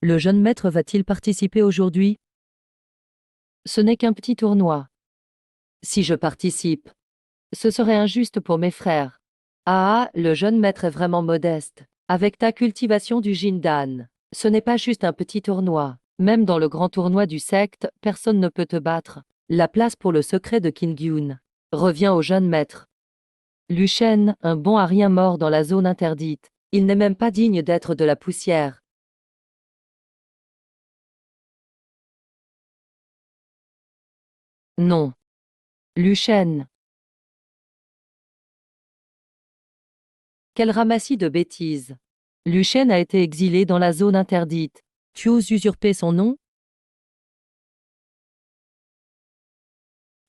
Le jeune maître va-t-il participer aujourd'hui? Ce n'est qu'un petit tournoi. Si je participe, ce serait injuste pour mes frères. Ah, le jeune maître est vraiment modeste. Avec ta cultivation du Jindan, ce n'est pas juste un petit tournoi. Même dans le grand tournoi du secte, personne ne peut te battre. La place pour le secret de Kingyun revient au jeune maître. Lu Shen, un bon à rien mort dans la zone interdite. Il n'est même pas digne d'être de la poussière. Non. Lu Shen. Quel ramassis de bêtises. Lu Shen a été exilé dans la zone interdite. Tu oses usurper son nom?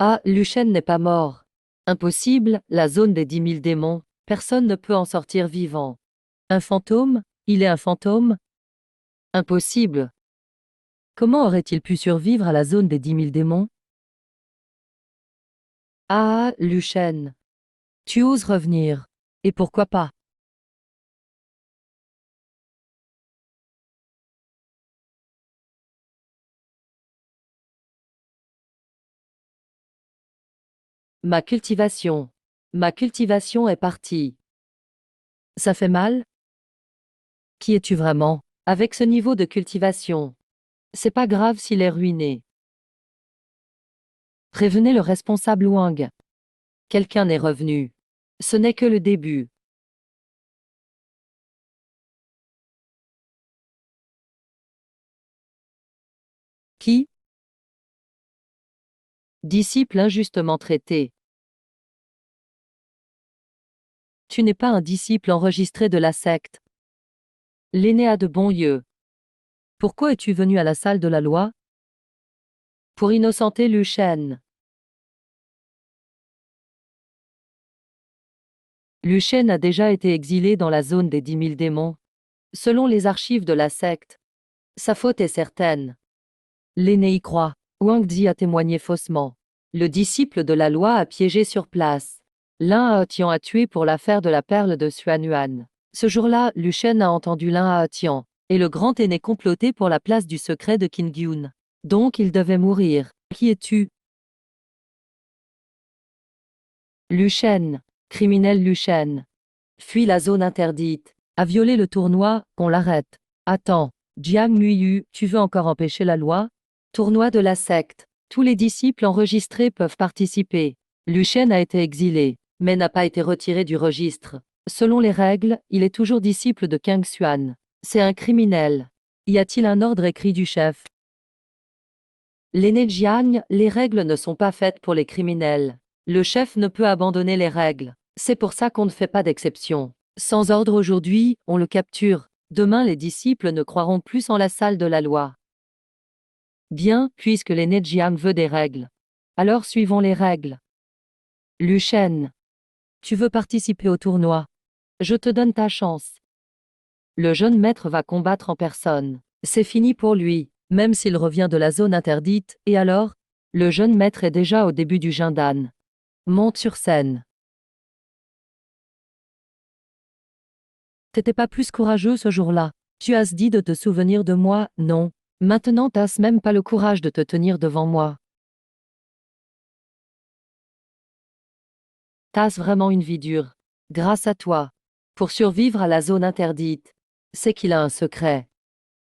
Ah, Lu Shen n'est pas mort. Impossible, la zone des 10 000 démons, personne ne peut en sortir vivant. Un fantôme? Il est un fantôme? Impossible. Comment aurait-il pu survivre à la zone des 10 000 démons? Ah, Lu Shen. Tu oses revenir. Et pourquoi pas? Ma cultivation. Ma cultivation est partie. Ça fait mal? Qui es-tu vraiment? Avec ce niveau de cultivation. C'est pas grave s'il est ruiné. Prévenez le responsable Wang. Quelqu'un est revenu. Ce n'est que le début. Qui? Disciple injustement traité. Tu n'es pas un disciple enregistré de la secte. L'aîné a de bons yeux. Pourquoi es-tu venu à la salle de la loi? Pour innocenter Lu Shen. Lu Shen a déjà été exilé dans la zone des 10 000 démons. Selon les archives de la secte, sa faute est certaine. L'aîné y croit. Wang Di a témoigné faussement. Le disciple de la loi a piégé sur place. Lin Haotian a tué pour l'affaire de la perle de Xuanyuan. Ce jour-là, Lu Shen a entendu Lin Haotian, et le grand aîné comploter pour la place du secret de Kingyun. Donc il devait mourir. Qui es-tu? Lu Shen. Criminel Lu Shen. Fuis la zone interdite. A violé le tournoi, qu'on l'arrête. Attends. Jiang Muiyu, tu veux encore empêcher la loi? Tournoi de la secte. Tous les disciples enregistrés peuvent participer. Lu Shen a été exilé, mais n'a pas été retiré du registre. Selon les règles, il est toujours disciple de Kang Xuan. C'est un criminel. Y a-t-il un ordre écrit du chef? L'aîné Jiang, les règles ne sont pas faites pour les criminels. Le chef ne peut abandonner les règles. C'est pour ça qu'on ne fait pas d'exception. Sans ordre aujourd'hui, on le capture. Demain les disciples ne croiront plus en la salle de la loi. Bien, puisque l'aîné Jiang veut des règles. Alors suivons les règles. Lu Shen. Tu veux participer au tournoi? Je te donne ta chance. Le jeune maître va combattre en personne. C'est fini pour lui, même s'il revient de la zone interdite, et alors? Le jeune maître est déjà au début du Jindan. Monte sur scène. T'étais pas plus courageux ce jour-là. Tu as dit de te souvenir de moi, non. Maintenant t'as même pas le courage de te tenir devant moi. T'as vraiment une vie dure. Grâce à toi. Pour survivre à la zone interdite. C'est qu'il a un secret.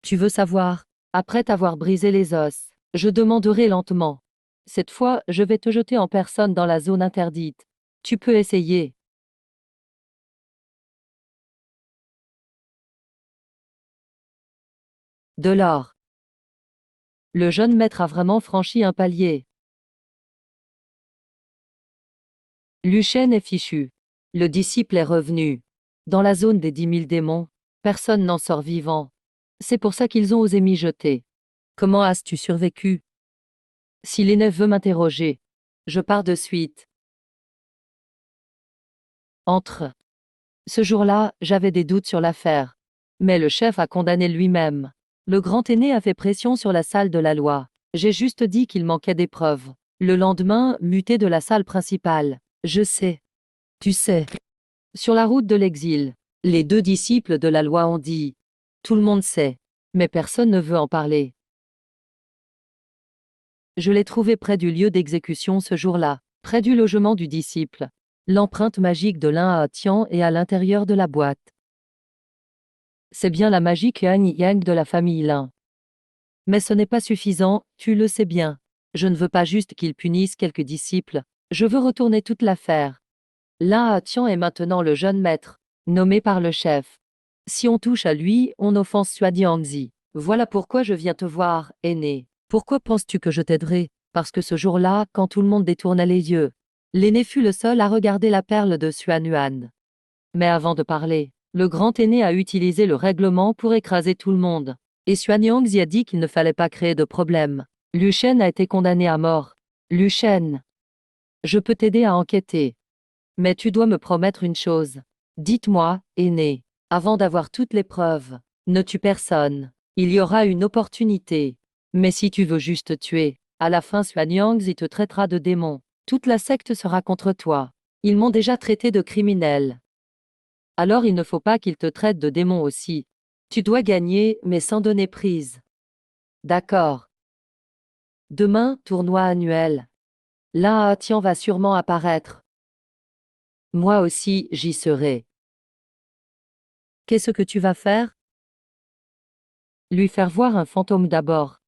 Tu veux savoir? Après t'avoir brisé les os, je demanderai lentement. Cette fois, je vais te jeter en personne dans la zone interdite. Tu peux essayer. De l'or. Le jeune maître a vraiment franchi un palier. Lu Shen est fichu. Le disciple est revenu. Dans la zone des 10 000 démons, personne n'en sort vivant. C'est pour ça qu'ils ont osé m'y jeter. Comment as-tu survécu? Si l'aîné veut m'interroger, je pars de suite. Entre. Ce jour-là, j'avais des doutes sur l'affaire. Mais le chef a condamné lui-même. Le grand aîné a fait pression sur la salle de la loi. J'ai juste dit qu'il manquait des preuves. Le lendemain, muté de la salle principale. Je sais. Tu sais. Sur la route de l'exil, les deux disciples de la loi ont dit. Tout le monde sait. Mais personne ne veut en parler. Je l'ai trouvé près du lieu d'exécution ce jour-là, près du logement du disciple. L'empreinte magique de l'un à Tian est à l'intérieur de la boîte. C'est bien la magique Yang Yang de la famille Lin. Mais ce n'est pas suffisant, tu le sais bien. Je ne veux pas juste qu'il punisse quelques disciples, je veux retourner toute l'affaire. Lin à Tian est maintenant le jeune maître, nommé par le chef. Si on touche à lui, on offense Xuanyangzi. Voilà pourquoi je viens te voir, aîné. Pourquoi penses-tu que je t'aiderai? Parce que ce jour-là, quand tout le monde détourna les yeux, l'aîné fut le seul à regarder la perle de Xuanyuan. Mais avant de parler, le grand aîné a utilisé le règlement pour écraser tout le monde. Et Xuanyangzi a dit qu'il ne fallait pas créer de problème. Lu Shen a été condamné à mort. Lu Shen, je peux t'aider à enquêter. Mais tu dois me promettre une chose. Dites-moi, aîné, avant d'avoir toutes les preuves, ne tue personne. Il y aura une opportunité. Mais si tu veux juste tuer, à la fin Xuanyangzi te traitera de démon. Toute la secte sera contre toi. Ils m'ont déjà traité de criminel. Alors il ne faut pas qu'ils te traitent de démon aussi. Tu dois gagner, mais sans donner prise. D'accord. Demain, tournoi annuel. L'un Tian va sûrement apparaître. Moi aussi, j'y serai. Qu'est-ce que tu vas faire? Lui faire voir un fantôme d'abord.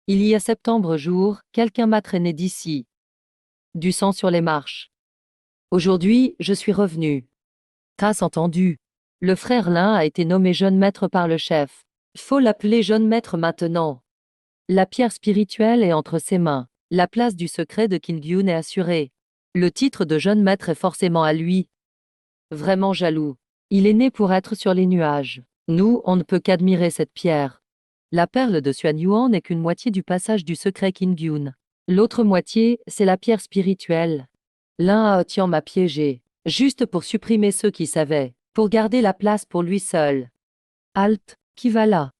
Il y a septembre jour, quelqu'un m'a traîné d'ici. Du sang sur les marches. Aujourd'hui, je suis revenu. T'as entendu? Le frère Lin a été nommé jeune maître par le chef. Faut l'appeler jeune maître maintenant. La pierre spirituelle est entre ses mains. La place du secret de Qingyun est assurée. Le titre de jeune maître est forcément à lui. Vraiment jaloux. Il est né pour être sur les nuages. Nous, on ne peut qu'admirer cette pierre. La perle de Xuanyuan n'est qu'une moitié du passage du secret Qingyun. L'autre moitié, c'est la pierre spirituelle. L'un Tian m'a piégé, juste pour supprimer ceux qui savaient, pour garder la place pour lui seul. Halte, qui va là?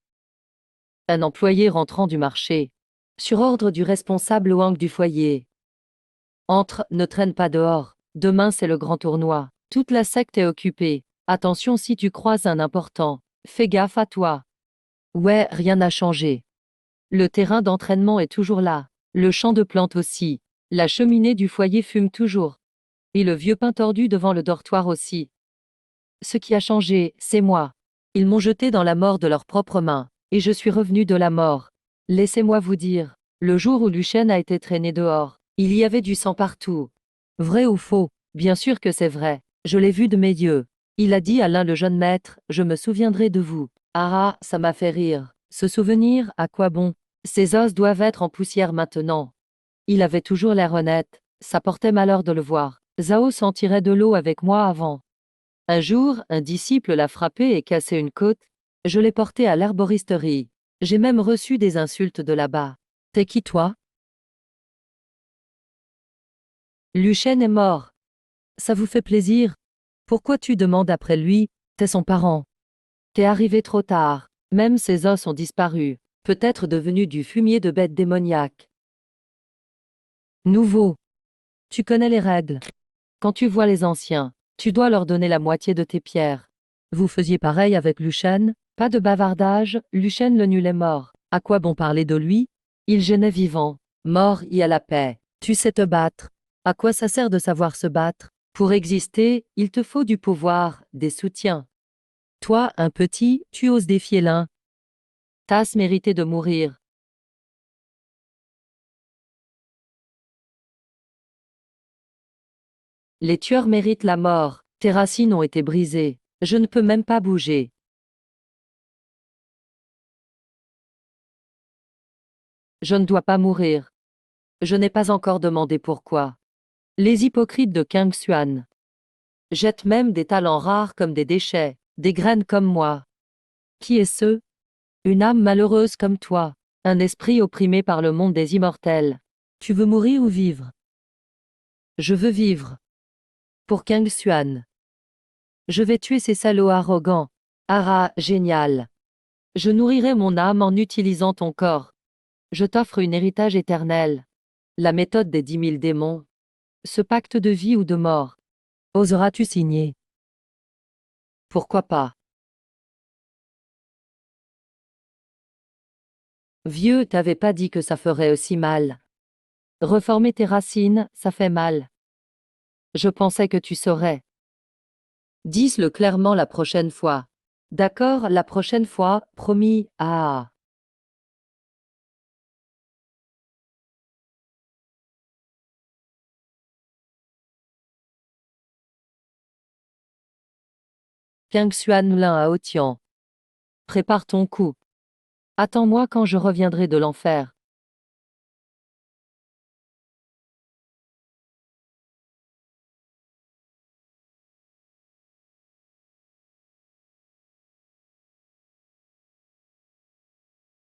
Un employé rentrant du marché. Sur ordre du responsable Wang du foyer. Entre, ne traîne pas dehors. Demain c'est le grand tournoi. Toute la secte est occupée. Attention si tu croises un important. Fais gaffe à toi. Ouais, rien n'a changé. Le terrain d'entraînement est toujours là. Le champ de plantes aussi. La cheminée du foyer fume toujours. Et le vieux pain tordu devant le dortoir aussi. Ce qui a changé, c'est moi. Ils m'ont jeté dans la mort de leurs propres mains. Et je suis revenu de la mort. Laissez-moi vous dire, le jour où Luchen a été traîné dehors, il y avait du sang partout. Vrai ou faux? Bien sûr que c'est vrai. Je l'ai vu de mes yeux. Il a dit à l'un le jeune maître, je me souviendrai de vous. Ah, ça m'a fait rire. Se souvenir, à quoi bon? Ses os doivent être en poussière maintenant. Il avait toujours l'air honnête. Ça portait malheur de le voir. Zhao s'en tirait de l'eau avec moi avant. Un jour, un disciple l'a frappé et cassé une côte. Je l'ai porté à l'herboristerie. J'ai même reçu des insultes de là-bas. T'es qui toi? Luchen est mort. Ça vous fait plaisir? Pourquoi tu demandes après lui? T'es son parent. T'es arrivé trop tard. Même ses os ont disparu. Peut-être devenu du fumier de bêtes démoniaques. Nouveau. Tu connais les règles. Quand tu vois les anciens, tu dois leur donner la moitié de tes pierres. Vous faisiez pareil avec Luchen? Pas de bavardage, Luchen le nul est mort. À quoi bon parler de lui? Il gênait vivant. Mort y a la paix. Tu sais te battre. À quoi ça sert de savoir se battre? Pour exister, il te faut du pouvoir, des soutiens. Toi, un petit, tu oses défier l'un. T'as mérité de mourir. Les tueurs méritent la mort. Tes racines ont été brisées. Je ne peux même pas bouger. Je ne dois pas mourir. Je n'ai pas encore demandé pourquoi. Les hypocrites de Kang Xuan jettent même des talents rares comme des déchets, des graines comme moi. Qui est ce? Une âme malheureuse comme toi, un esprit opprimé par le monde des immortels. Tu veux mourir ou vivre? Je veux vivre. Pour Kang Xuan. Je vais tuer ces salauds arrogants. Ah, génial. Je nourrirai mon âme en utilisant ton corps. Je t'offre un héritage éternel. La méthode des 10 000 démons. Ce pacte de vie ou de mort. Oseras-tu signer? Pourquoi pas? Vieux, t'avais pas dit que ça ferait aussi mal. Reformer tes racines, ça fait mal. Je pensais que tu saurais. Dis-le clairement la prochaine fois. D'accord, la prochaine fois, promis, ah. Qingxuan Lin à Otian. Prépare ton coup. Attends-moi quand je reviendrai de l'enfer.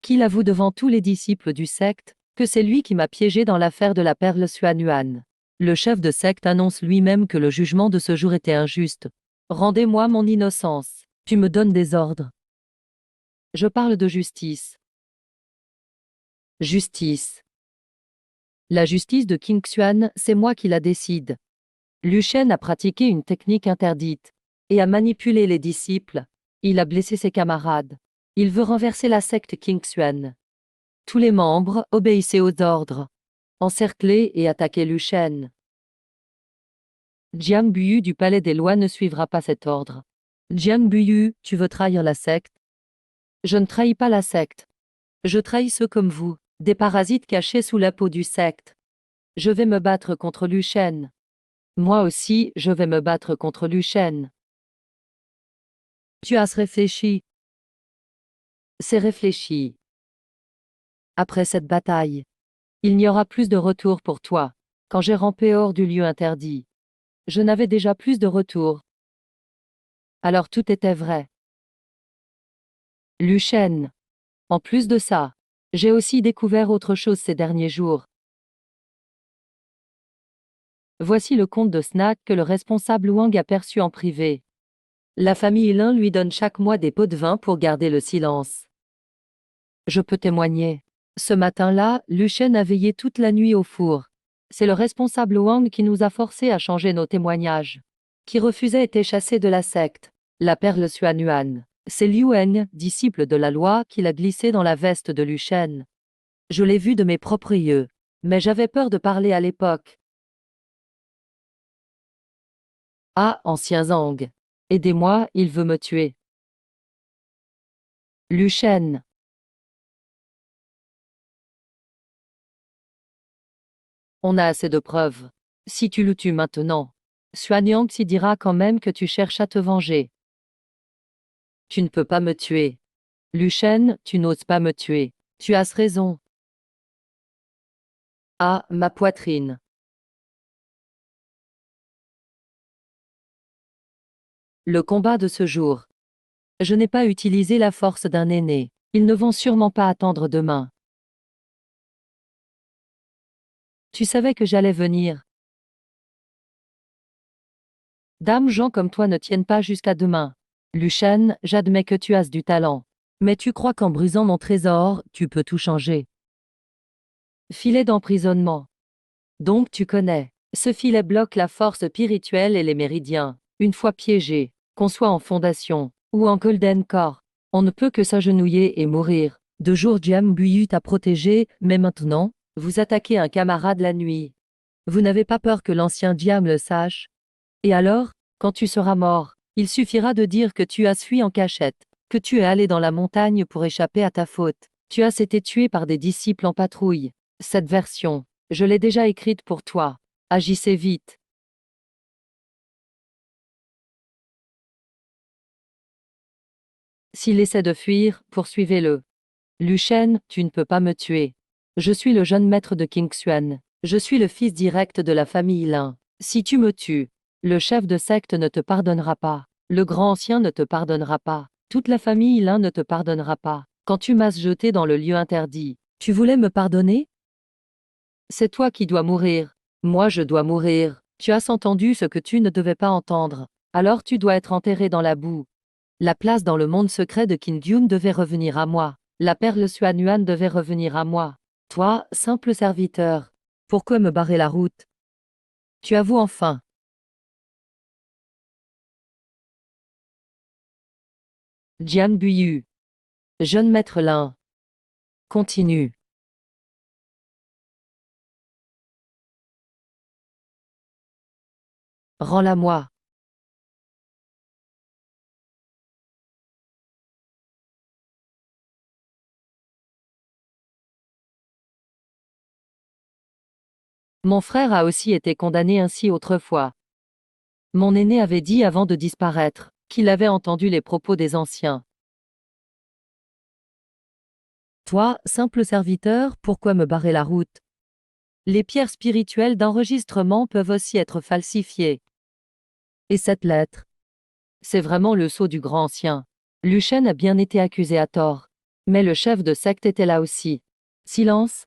Qu'il avoue devant tous les disciples du secte que c'est lui qui m'a piégé dans l'affaire de la perle Xuanyuan. Le chef de secte annonce lui-même que le jugement de ce jour était injuste. Rendez-moi mon innocence. Tu me donnes des ordres. Je parle de justice. Justice. La justice de King Xuan, c'est moi qui la décide. Lu Shen a pratiqué une technique interdite et a manipulé les disciples. Il a blessé ses camarades. Il veut renverser la secte King Xuan. Tous les membres obéissaient aux ordres. Encercler et attaquer Lu Shen. Jiang Buyu du Palais des Lois ne suivra pas cet ordre. Jiang Buyu, tu veux trahir la secte? Je ne trahis pas la secte. Je trahis ceux comme vous, des parasites cachés sous la peau du secte. Je vais me battre contre Lu Shen. Moi aussi, je vais me battre contre Lu Shen. Tu as réfléchi. C'est réfléchi. Après cette bataille, il n'y aura plus de retour pour toi. Quand j'ai rampé hors du lieu interdit, je n'avais déjà plus de retour. Alors tout était vrai. Lu Shen. En plus de ça, j'ai aussi découvert autre chose ces derniers jours. Voici le compte de Snack que le responsable Wang a perçu en privé. La famille Lin lui donne chaque mois des pots de vin pour garder le silence. Je peux témoigner. Ce matin-là, Lu Shen a veillé toute la nuit au four. C'est le responsable Wang qui nous a forcés à changer nos témoignages. Qui refusait était chassé de la secte. La perle Xuanyuan. C'est Liu Wen, disciple de la loi, qui l'a glissé dans la veste de Lu Shen. Je l'ai vu de mes propres yeux. Mais j'avais peur de parler à l'époque. Ah, ancien Zhang. Aidez-moi, il veut me tuer. Lu Shen. On a assez de preuves. Si tu le tues maintenant, Xuanyang s'y dira quand même que tu cherches à te venger. Tu ne peux pas me tuer. Lu Shen, tu n'oses pas me tuer. Tu as raison. Ah, ma poitrine. Le combat de ce jour. Je n'ai pas utilisé la force d'un aîné. Ils ne vont sûrement pas attendre demain. Tu savais que j'allais venir. Dame gens comme toi ne tiennent pas jusqu'à demain. Lu Shen, j'admets que tu as du talent. Mais tu crois qu'en brisant mon trésor, tu peux tout changer. Filet d'emprisonnement. Donc tu connais. Ce filet bloque la force spirituelle et les méridiens. Une fois piégé, qu'on soit en fondation ou en Golden Core, on ne peut que s'agenouiller et mourir. De jour Jiang Buyu t'a protégé, mais maintenant, vous attaquez un camarade la nuit. Vous n'avez pas peur que l'ancien Jiang le sache? Et alors, quand tu seras mort, il suffira de dire que tu as fui en cachette, que tu es allé dans la montagne pour échapper à ta faute. Tu as été tué par des disciples en patrouille. Cette version, je l'ai déjà écrite pour toi. Agissez vite. S'il essaie de fuir, poursuivez-le. Lu Shen, tu ne peux pas me tuer. Je suis le jeune maître de King Xuan. Je suis le fils direct de la famille Lin. Si tu me tues, le chef de secte ne te pardonnera pas. Le grand ancien ne te pardonnera pas. Toute la famille Lin ne te pardonnera pas. Quand tu m'as jeté dans le lieu interdit, tu voulais me pardonner? C'est toi qui dois mourir. Moi je dois mourir. Tu as entendu ce que tu ne devais pas entendre. Alors tu dois être enterré dans la boue. La place dans le monde secret de Qin Dune devait revenir à moi. La perle Xuanyuan devait revenir à moi. Toi, simple serviteur. Pourquoi me barrer la route? Tu avoues enfin. Jiang Buyu. Jeune maître Lin. Continue. Rends-la-moi. Mon frère a aussi été condamné ainsi autrefois. Mon aîné avait dit avant de disparaître qu'il avait entendu les propos des anciens. Toi, simple serviteur, pourquoi me barrer la route? Les pierres spirituelles d'enregistrement peuvent aussi être falsifiées. Et cette lettre? C'est vraiment le sceau du grand ancien. Luchen a bien été accusé à tort. Mais le chef de secte était là aussi. Silence.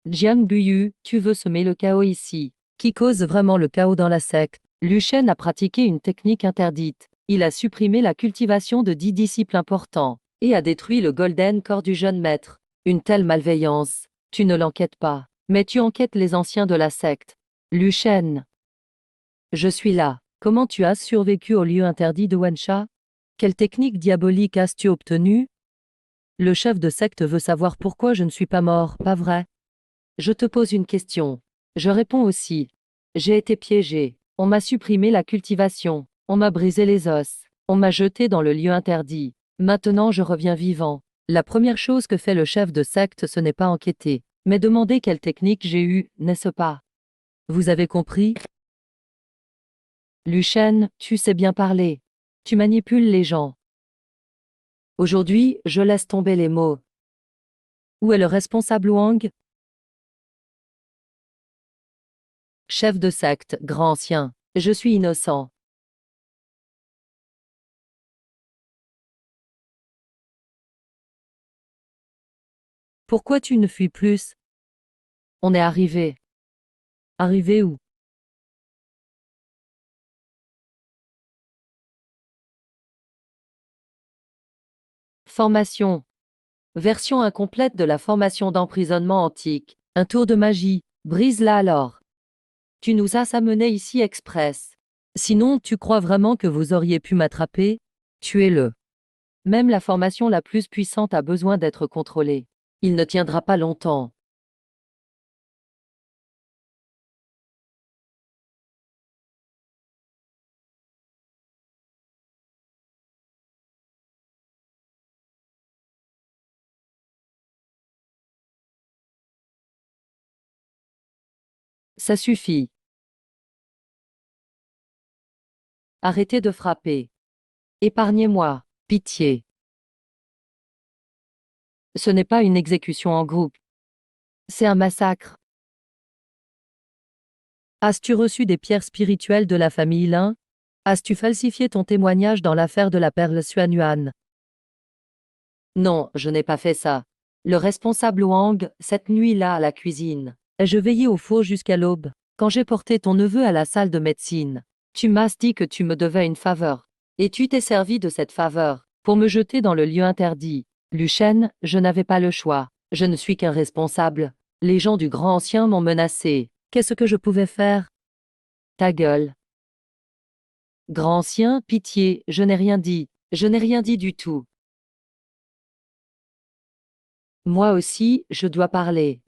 Jiang Buyu, tu veux semer le chaos ici. Qui cause vraiment le chaos dans la secte? Luchen a pratiqué une technique interdite. Il a supprimé la cultivation de 10 disciples importants et a détruit le golden corps du jeune maître. Une telle malveillance. Tu ne l'enquêtes pas, mais tu enquêtes les anciens de la secte. Luchen. Je suis là. Comment tu as survécu au lieu interdit de Wensha? Quelle technique diabolique as-tu obtenue? Le chef de secte veut savoir pourquoi je ne suis pas mort, pas vrai? Je te pose une question. Je réponds aussi. J'ai été piégé. On m'a supprimé la cultivation. On m'a brisé les os. On m'a jeté dans le lieu interdit. Maintenant je reviens vivant. La première chose que fait le chef de secte, ce n'est pas enquêter, mais demander quelle technique j'ai eue, n'est-ce pas? Vous avez compris? Luchen, tu sais bien parler. Tu manipules les gens. Aujourd'hui, je laisse tomber les mots. Où est le responsable Wang? Chef de secte, grand ancien. Je suis innocent. Pourquoi tu ne fuis plus? On est arrivé. Arrivé où? Formation. Version incomplète de la formation d'emprisonnement antique. Un tour de magie. Brise-la alors. Tu nous as amenés ici express. Sinon, tu crois vraiment que vous auriez pu m'attraper? Tuez-le. Même la formation la plus puissante a besoin d'être contrôlée. Il ne tiendra pas longtemps. Ça suffit. Arrêtez de frapper. Épargnez-moi. Pitié. Ce n'est pas une exécution en groupe. C'est un massacre. As-tu reçu des pierres spirituelles de la famille Lin? As-tu falsifié ton témoignage dans l'affaire de la perle Xuanyuan? Non, je n'ai pas fait ça. Le responsable Wang, cette nuit-là à la cuisine. Ai-je veillé au four jusqu'à l'aube? Quand j'ai porté ton neveu à la salle de médecine, tu m'as dit que tu me devais une faveur. Et tu t'es servi de cette faveur pour me jeter dans le lieu interdit. Luchen, je n'avais pas le choix. Je ne suis qu'un responsable. Les gens du grand ancien m'ont menacé. Qu'est-ce que je pouvais faire? Ta gueule. Grand ancien, pitié, je n'ai rien dit. Je n'ai rien dit du tout. Moi aussi, je dois parler.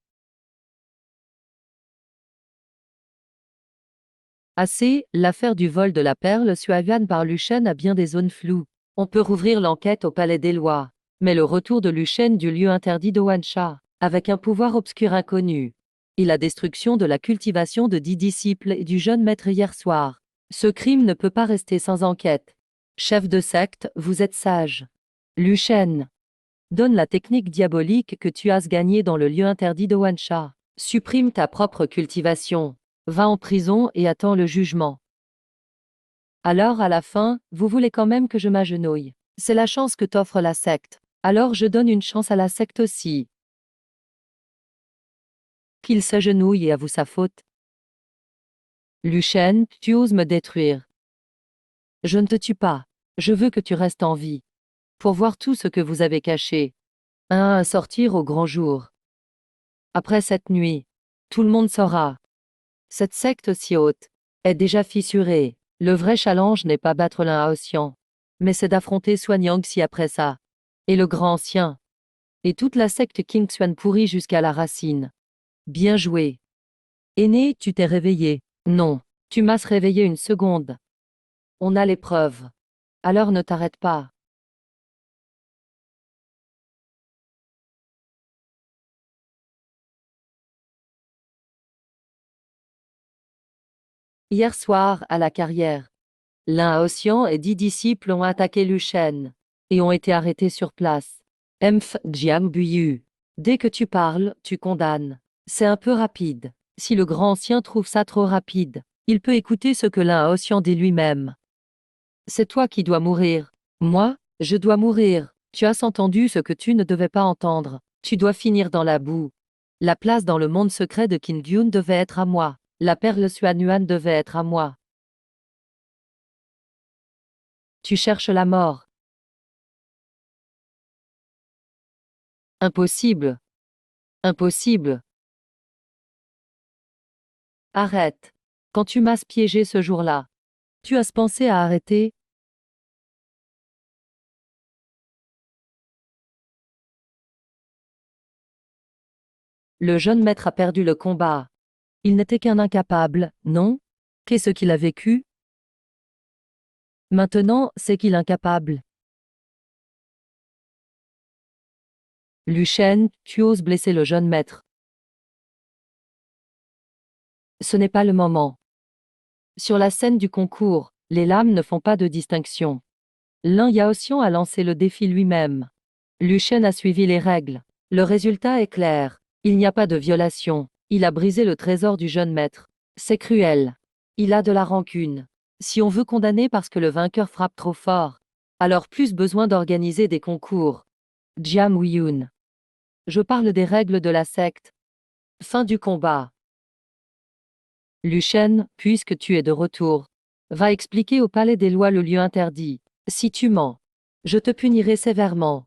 Assez, l'affaire du vol de la perle Xuavian par Luchen a bien des zones floues. On peut rouvrir l'enquête au Palais des Lois. Mais le retour de Luchen du lieu interdit de Wansha, avec un pouvoir obscur inconnu, et la destruction de la cultivation de 10 disciples et du jeune maître hier soir. Ce crime ne peut pas rester sans enquête. Chef de secte, vous êtes sage. Luchen. Donne la technique diabolique que tu as gagnée dans le lieu interdit de Wansha. Supprime ta propre cultivation. Va en prison et attends le jugement. Alors à la fin, vous voulez quand même que je m'agenouille. C'est la chance que t'offre la secte. Alors je donne une chance à la secte aussi. Qu'il s'agenouille et avoue sa faute. Luchen, tu oses me détruire. Je ne te tue pas. Je veux que tu restes en vie. Pour voir tout ce que vous avez caché. À sortir au grand jour. Après cette nuit, tout le monde saura. Cette secte si haute est déjà fissurée. Le vrai challenge n'est pas battre l'un à Ossian, mais c'est d'affronter Soignang si après ça. Et le grand ancien. Et toute la secte Qingxuan pourrit jusqu'à la racine. Bien joué. Aîné, tu t'es réveillé. Non. Tu m'as réveillé une seconde. On a les preuves. Alors ne t'arrête pas. Hier soir, à la carrière, Lin Haoxian et 10 disciples ont attaqué Lu Shen et ont été arrêtés sur place. Emph Jiang Buyu. Dès que tu parles, tu condamnes. C'est un peu rapide. Si le grand ancien trouve ça trop rapide, il peut écouter ce que Lin Haoxian dit lui-même. C'est toi qui dois mourir. Moi, je dois mourir. Tu as entendu ce que tu ne devais pas entendre. Tu dois finir dans la boue. La place dans le monde secret de Qin Gyun devait être à moi. La perle Xuanyuan devait être à moi. Tu cherches la mort. Impossible. Impossible. Arrête. Quand tu m'as piégé ce jour-là, tu as pensé à arrêter? Le jeune maître a perdu le combat. Il n'était qu'un incapable, non? Qu'est-ce qu'il a vécu? Maintenant, c'est qu'il est incapable. Lu Shen, tu oses blesser le jeune maître. Ce n'est pas le moment. Sur la scène du concours, les lames ne font pas de distinction. Lin Yaoxian a lancé le défi lui-même. Lu Shen a suivi les règles. Le résultat est clair. Il n'y a pas de violation. Il a brisé le trésor du jeune maître. C'est cruel. Il a de la rancune. Si on veut condamner parce que le vainqueur frappe trop fort, alors plus besoin d'organiser des concours. Jiang Weiyun. Je parle des règles de la secte. Fin du combat. Lu Shen, puisque tu es de retour, va expliquer au palais des lois le lieu interdit. Si tu mens, je te punirai sévèrement.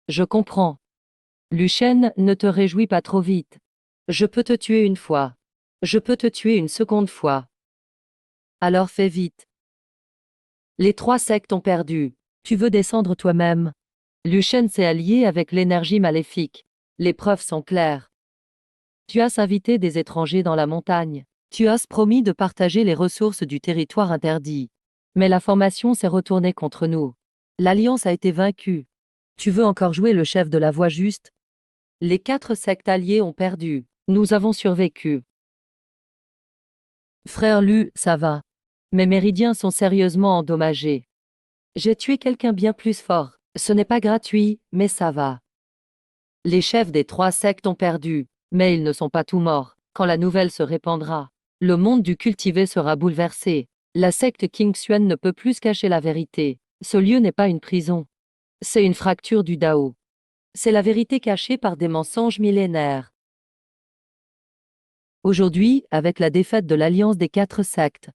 Je comprends. Lu Shen, ne te réjouis pas trop vite. Je peux te tuer une fois. Je peux te tuer une seconde fois. Alors fais vite. Les 3 sectes ont perdu. Tu veux descendre toi-même. Lu Shen s'est allié avec l'énergie maléfique. Les preuves sont claires. Tu as invité des étrangers dans la montagne. Tu as promis de partager les ressources du territoire interdit. Mais la formation s'est retournée contre nous. L'Alliance a été vaincue. Tu veux encore jouer le chef de la voie juste? Les 4 sectes alliés ont perdu. Nous avons survécu. Frère Lu, ça va. Mes méridiens sont sérieusement endommagés. J'ai tué quelqu'un bien plus fort. Ce n'est pas gratuit, mais ça va. Les chefs des 3 sectes ont perdu, mais ils ne sont pas tous morts. Quand la nouvelle se répandra, le monde du cultivé sera bouleversé. La secte Qingxuan ne peut plus cacher la vérité. Ce lieu n'est pas une prison. C'est une fracture du Dao. C'est la vérité cachée par des mensonges millénaires. Aujourd'hui, avec la défaite de l'alliance des 4 sectes,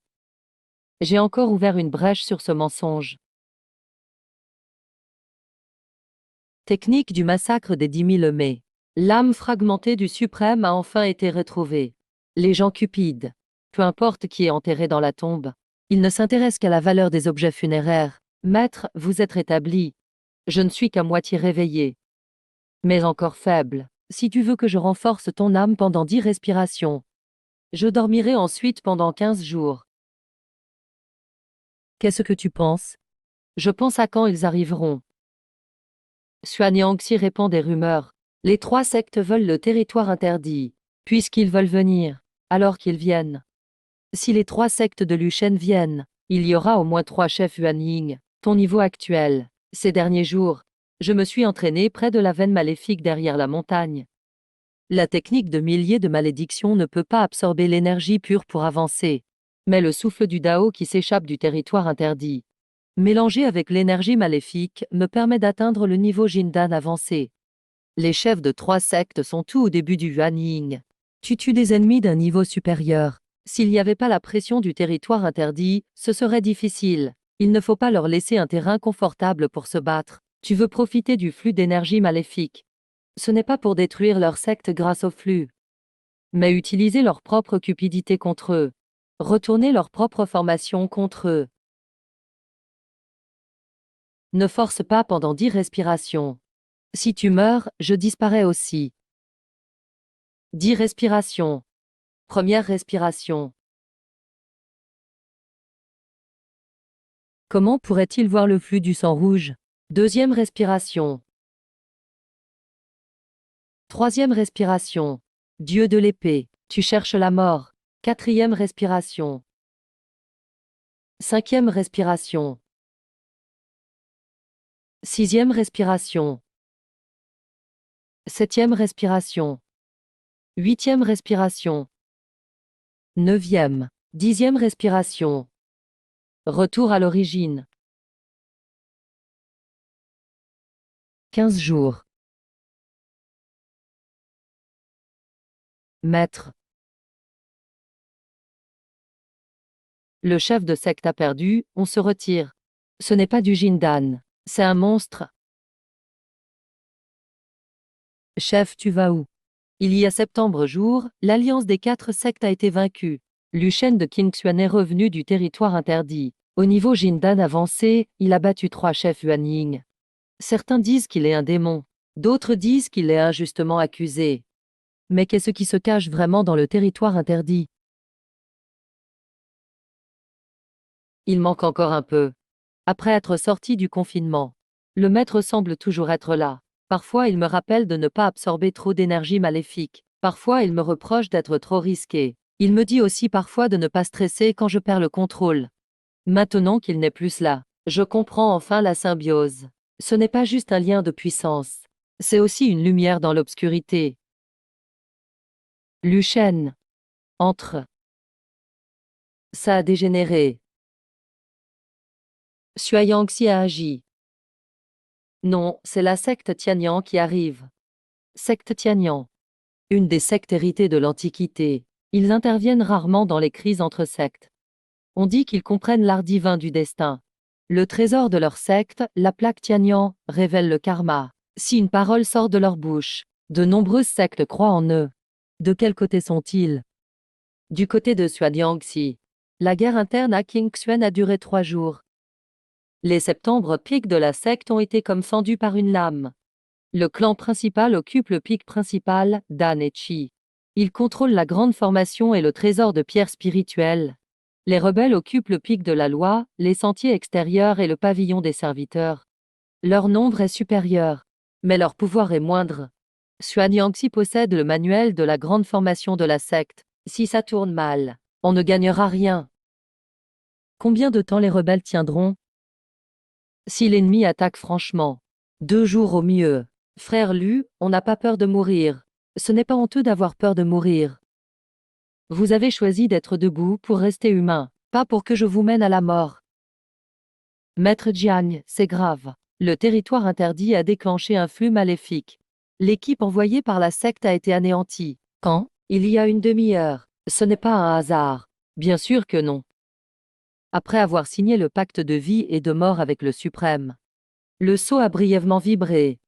j'ai encore ouvert une brèche sur ce mensonge. Technique du massacre des 10 000 mai. L'âme fragmentée du suprême a enfin été retrouvée. Les gens cupides, peu importe qui est enterré dans la tombe, ils ne s'intéressent qu'à la valeur des objets funéraires. Maître, vous êtes rétabli. Je ne suis qu'à moitié réveillé. Mais encore faible. Si tu veux que je renforce ton âme pendant 10 respirations, je dormirai ensuite pendant 15 jours. Qu'est-ce que tu penses? Je pense à quand ils arriveront. Xuanyangxi répand des rumeurs. Les 3 sectes veulent le territoire interdit. Puisqu'ils veulent venir, alors qu'ils viennent. Si les 3 sectes de Lu Shen viennent, il y aura au moins 3 chefs Yuanying. Ton niveau actuel. Ces derniers jours, je me suis entraîné près de la veine maléfique derrière la montagne. La technique de milliers de malédictions ne peut pas absorber l'énergie pure pour avancer. Mais le souffle du Dao qui s'échappe du territoire interdit, mélangé avec l'énergie maléfique, me permet d'atteindre le niveau Jindan avancé. Les chefs de 3 sectes sont tout au début du Yuanying. Tu tues des ennemis d'un niveau supérieur. S'il n'y avait pas la pression du territoire interdit, ce serait difficile. Il ne faut pas leur laisser un terrain confortable pour se battre. Tu veux profiter du flux d'énergie maléfique. Ce n'est pas pour détruire leur secte grâce au flux, mais utiliser leur propre cupidité contre eux. Retourner leur propre formation contre eux. Ne force pas pendant 10 respirations. Si tu meurs, je disparais aussi. 10 respirations. Première respiration. Comment pourrait-il voir le flux du sang rouge? Deuxième respiration. Troisième respiration. Dieu de l'épée, tu cherches la mort. Quatrième respiration. Cinquième respiration. Sixième respiration. Septième respiration. Huitième respiration. Neuvième. 10e respiration. Retour à l'origine. 15 jours. Maître. Le chef de secte a perdu, on se retire. Ce n'est pas du Jindan. C'est un monstre. Chef, tu vas où? Il y a septembre jour, l'alliance des 4 sectes a été vaincue. Lu Shen de Qingxuan est revenu du territoire interdit. Au niveau Jindan avancé, il a battu 3 chefs Yuanying. Certains disent qu'il est un démon. D'autres disent qu'il est injustement accusé. Mais qu'est-ce qui se cache vraiment dans le territoire interdit? Il manque encore un peu. Après être sorti du confinement, le maître semble toujours être là. Parfois il me rappelle de ne pas absorber trop d'énergie maléfique. Parfois il me reproche d'être trop risqué. Il me dit aussi parfois de ne pas stresser quand je perds le contrôle. Maintenant qu'il n'est plus là, je comprends enfin la symbiose. Ce n'est pas juste un lien de puissance. C'est aussi une lumière dans l'obscurité. Lu Shen. Entre. Ça a dégénéré. Xuanyangxi a agi. Non, c'est la secte Tianyang qui arrive. Secte Tianyang. Une des sectes héritées de l'Antiquité. Ils interviennent rarement dans les crises entre sectes. On dit qu'ils comprennent l'art divin du destin. Le trésor de leur secte, la plaque Tianyang, révèle le karma. Si une parole sort de leur bouche, de nombreuses sectes croient en eux. De quel côté sont-ils? Du côté de Xuanyangxi. La guerre interne à Qingxuan a duré 3 jours. Les septembre pics de la secte ont été comme fendus par une lame. Le clan principal occupe le pic principal, Dan et Chi. Il contrôle la grande formation et le trésor de pierres spirituelles. Les rebelles occupent le pic de la loi, les sentiers extérieurs et le pavillon des serviteurs. Leur nombre est supérieur, mais leur pouvoir est moindre. Xuanyangxi possède le manuel de la grande formation de la secte. Si ça tourne mal, on ne gagnera rien. Combien de temps les rebelles tiendront? Si l'ennemi attaque franchement, 2 jours au mieux. Frère Lu, on n'a pas peur de mourir. Ce n'est pas honteux d'avoir peur de mourir. Vous avez choisi d'être debout pour rester humain, pas pour que je vous mène à la mort. Maître Jiang, c'est grave. Le territoire interdit a déclenché un flux maléfique. L'équipe envoyée par la secte a été anéantie. Quand? Il y a une demi-heure. Ce n'est pas un hasard. Bien sûr que non. Après avoir signé le pacte de vie et de mort avec le Suprême. Le sceau a brièvement vibré.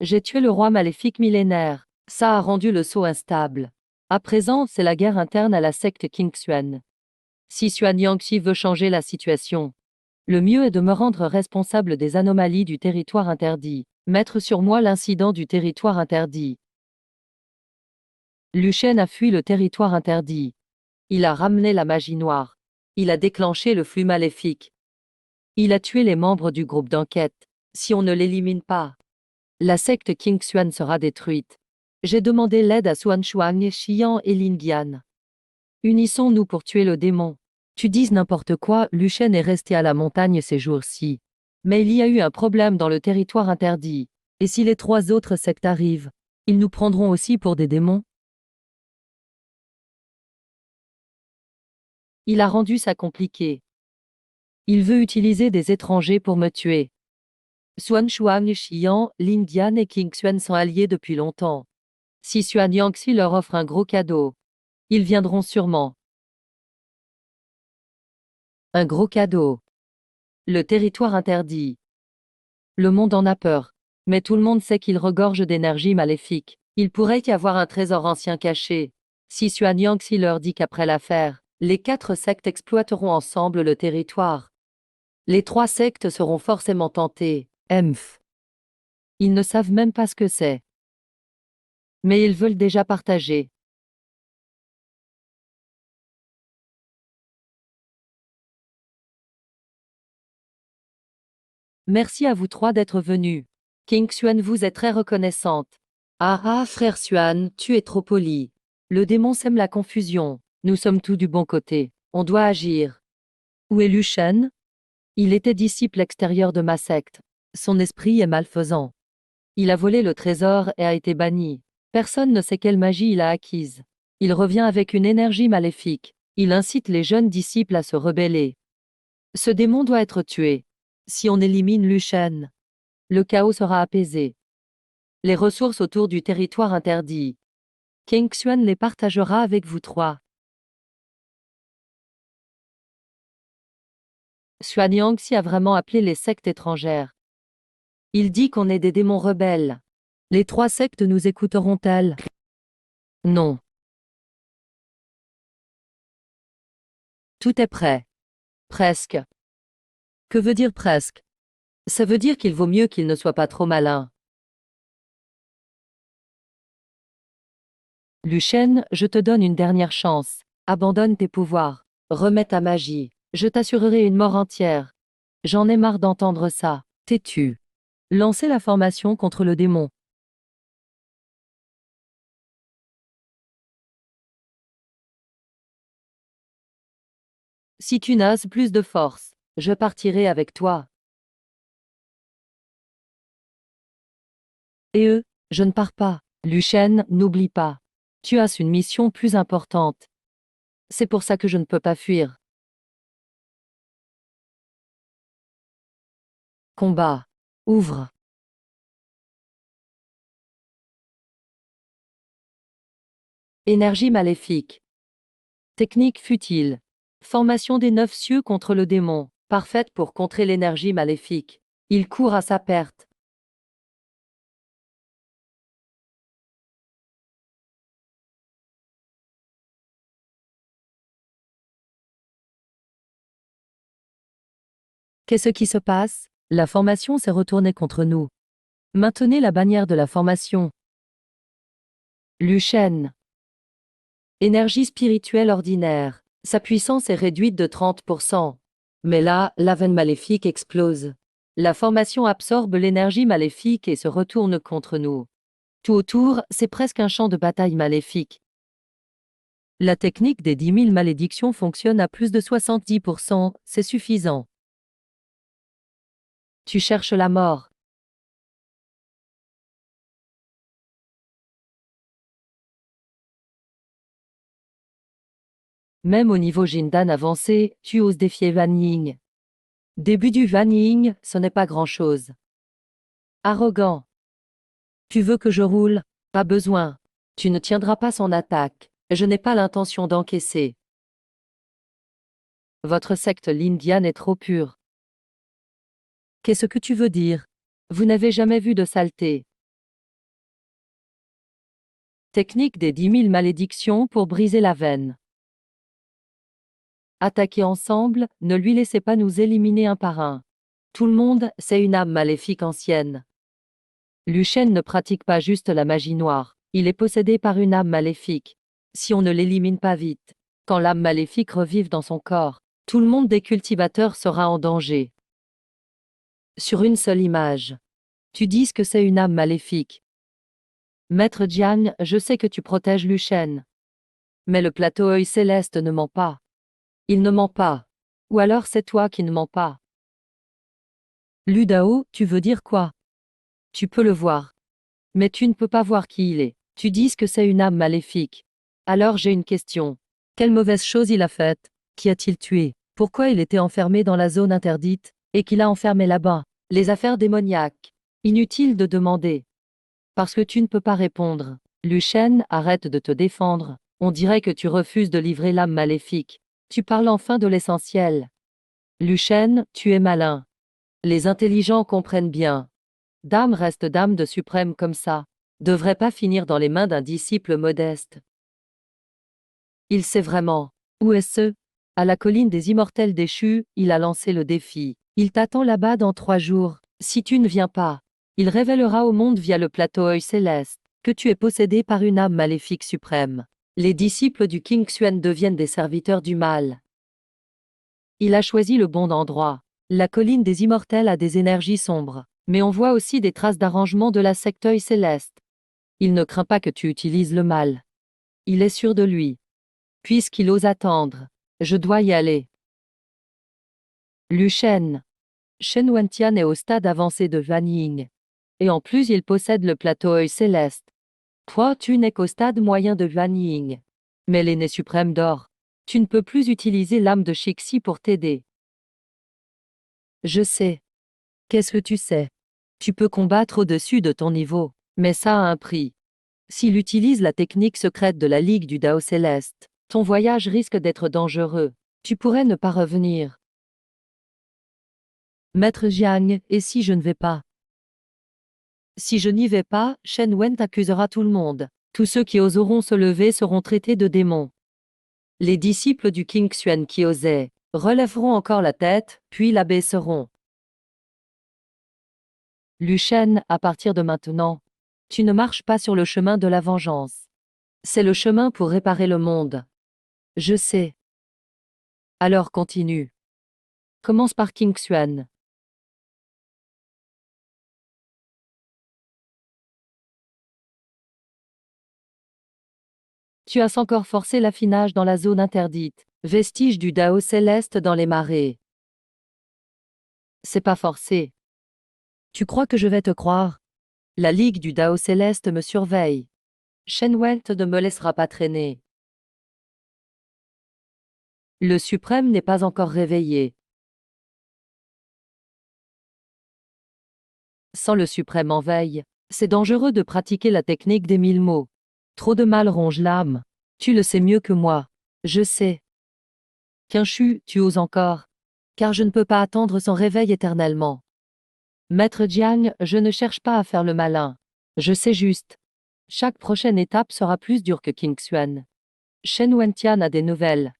J'ai tué le roi maléfique millénaire. Ça a rendu le sceau instable. À présent, c'est la guerre interne à la secte Qingxuan. Si Xuanyangxi veut changer la situation, le mieux est de me rendre responsable des anomalies du territoire interdit. Mettre sur moi l'incident du territoire interdit. Lu Shen a fui le territoire interdit. Il a ramené la magie noire. Il a déclenché le flux maléfique. Il a tué les membres du groupe d'enquête. Si on ne l'élimine pas, la secte Qingxuan sera détruite. J'ai demandé l'aide à Xuanshuang, Xian et Lindian. Unissons-nous pour tuer le démon. Tu dises n'importe quoi, Lu Shen est resté à la montagne ces jours-ci. Mais il y a eu un problème dans le territoire interdit. Et si les 3 autres sectes arrivent, ils nous prendront aussi pour des démons? Il a rendu ça compliqué. Il veut utiliser des étrangers pour me tuer. Xuanshuang, Xian, Lindian et Qingxuan sont alliés depuis longtemps. Si Xuanyangxi leur offre un gros cadeau, ils viendront sûrement. Un gros cadeau. Le territoire interdit. Le monde en a peur. Mais tout le monde sait qu'il regorge d'énergie maléfique. Il pourrait y avoir un trésor ancien caché. Si Xuanyangxi leur dit qu'après l'affaire, les 4 sectes exploiteront ensemble le territoire. Les 3 sectes seront forcément tentées. Emph. Ils ne savent même pas ce que c'est. Mais ils veulent déjà partager. Merci à vous trois d'être venus. King Xuan vous est très reconnaissante. Ah, frère Xuan, tu es trop poli. Le démon sème la confusion. Nous sommes tous du bon côté. On doit agir. Où est Lu Shen? Il était disciple extérieur de ma secte. Son esprit est malfaisant. Il a volé le trésor et a été banni. Personne ne sait quelle magie il a acquise. Il revient avec une énergie maléfique. Il incite les jeunes disciples à se rebeller. Ce démon doit être tué. Si on élimine Lu Shen, le chaos sera apaisé. Les ressources autour du territoire interdit. King Xuan les partagera avec vous trois. Xuan Yangxi a vraiment appelé les sectes étrangères. Il dit qu'on est des démons rebelles. Les trois sectes nous écouteront-elles? Non. Tout est prêt. Presque. Que veut dire presque? Ça veut dire qu'il vaut mieux qu'il ne soit pas trop malin. Lu Shen, je te donne une dernière chance. Abandonne tes pouvoirs. Remets ta magie. Je t'assurerai une mort entière. J'en ai marre d'entendre ça. Tais-tu. Lancez la formation contre le démon. Si tu n'as plus de force, je partirai avec toi. Et eux, je ne pars pas. Lu Shen, n'oublie pas. Tu as une mission plus importante. C'est pour ça que je ne peux pas fuir. Combat. Ouvre. Énergie maléfique. Technique futile. Formation des 9 cieux contre le démon, parfaite pour contrer l'énergie maléfique. Il court à sa perte. Qu'est-ce qui se passe? La formation s'est retournée contre nous. Maintenez la bannière de la formation. Lu Shen. Énergie spirituelle ordinaire. Sa puissance est réduite de 30%. Mais là, la veine maléfique explose. La formation absorbe l'énergie maléfique et se retourne contre nous. Tout autour, c'est presque un champ de bataille maléfique. La technique des 10 000 malédictions fonctionne à plus de 70%, c'est suffisant. Tu cherches la mort. Même au niveau Jindan avancé, tu oses défier Van Ying. Début du Van Ying, ce n'est pas grand-chose. Arrogant. Tu veux que je roule? Pas besoin. Tu ne tiendras pas son attaque. Je n'ai pas l'intention d'encaisser. Votre secte Lindian est trop pure. Qu'est-ce que tu veux dire? Vous n'avez jamais vu de saleté. Technique des 10 000 malédictions pour briser la veine. Attaquez ensemble, ne lui laissez pas nous éliminer un par un. Tout le monde, c'est une âme maléfique ancienne. Lu Shen ne pratique pas juste la magie noire, il est possédé par une âme maléfique. Si on ne l'élimine pas vite, quand l'âme maléfique revive dans son corps, tout le monde des cultivateurs sera en danger. Sur une seule image. Tu dis que c'est une âme maléfique. Maître Jiang, je sais que tu protèges Lu Shen. Mais le plateau œil céleste ne ment pas. Il ne ment pas. Ou alors c'est toi qui ne mens pas. Lu Dao, tu veux dire quoi? Tu peux le voir. Mais tu ne peux pas voir qui il est. Tu dis que c'est une âme maléfique. Alors j'ai une question. Quelle mauvaise chose il a faite? Qui a-t-il tué? Pourquoi il était enfermé dans la zone interdite, et qu'il a enfermé là-bas? Les affaires démoniaques. Inutile de demander. Parce que tu ne peux pas répondre. Lu Shen, arrête de te défendre. On dirait que tu refuses de livrer l'âme maléfique. Tu parles enfin de l'essentiel. Lu Shen, tu es malin. Les intelligents comprennent bien. Dame reste dame de suprême comme ça. Devrait pas finir dans les mains d'un disciple modeste. Il sait vraiment. Où est-ce? À la colline des immortels déchus, il a lancé le défi. Il t'attend là-bas dans 3 jours. Si tu ne viens pas, Il révélera au monde via le plateau œil céleste que tu es possédé par une âme maléfique suprême. Les disciples du King Xuan deviennent des serviteurs du mal. Il a choisi le bon endroit. La colline des immortels a des énergies sombres, mais on voit aussi des traces d'arrangement de la secte œil céleste. Il ne craint pas que tu utilises le mal. Il est sûr de lui. Puisqu'il ose attendre, je dois y aller. Lu Shen. Shen Wentian est au stade avancé de Van Ying. Et en plus il possède le plateau œil céleste. Toi tu n'es qu'au stade moyen de Van Ying. Mais l'aîné suprême dort. Tu ne peux plus utiliser l'âme de Shixi pour t'aider. Je sais. Qu'est-ce que tu sais? Tu peux combattre au-dessus de ton niveau, mais ça a un prix. S'il utilise la technique secrète de la Ligue du Dao Céleste, ton voyage risque d'être dangereux. Tu pourrais ne pas revenir. Maître Jiang, et si je ne vais pas? Si je n'y vais pas, Shen Wen accusera tout le monde. Tous ceux qui oseront se lever seront traités de démons. Les disciples du King Xuan qui osaient relèveront encore la tête, puis la baisseront. Lu Shen, à partir de maintenant, tu ne marches pas sur le chemin de la vengeance. C'est le chemin pour réparer le monde. Je sais. Alors continue. Commence par King Xuan. Tu as encore forcé l'affinage dans la zone interdite, vestige du Dao céleste dans les marées. C'est pas forcé. Tu crois que je vais te croire? La Ligue du Dao céleste me surveille. Shen Went ne me laissera pas traîner. Le suprême n'est pas encore réveillé. Sans le suprême en veille, c'est dangereux de pratiquer la technique des 1000 mots. Trop de mal ronge l'âme. Tu le sais mieux que moi. Je sais. Qinshu, tu oses encore. Car je ne peux pas attendre son réveil éternellement. Maître Jiang, je ne cherche pas à faire le malin. Je sais juste. Chaque prochaine étape sera plus dure que King Xuan. Shen Wentian a des nouvelles.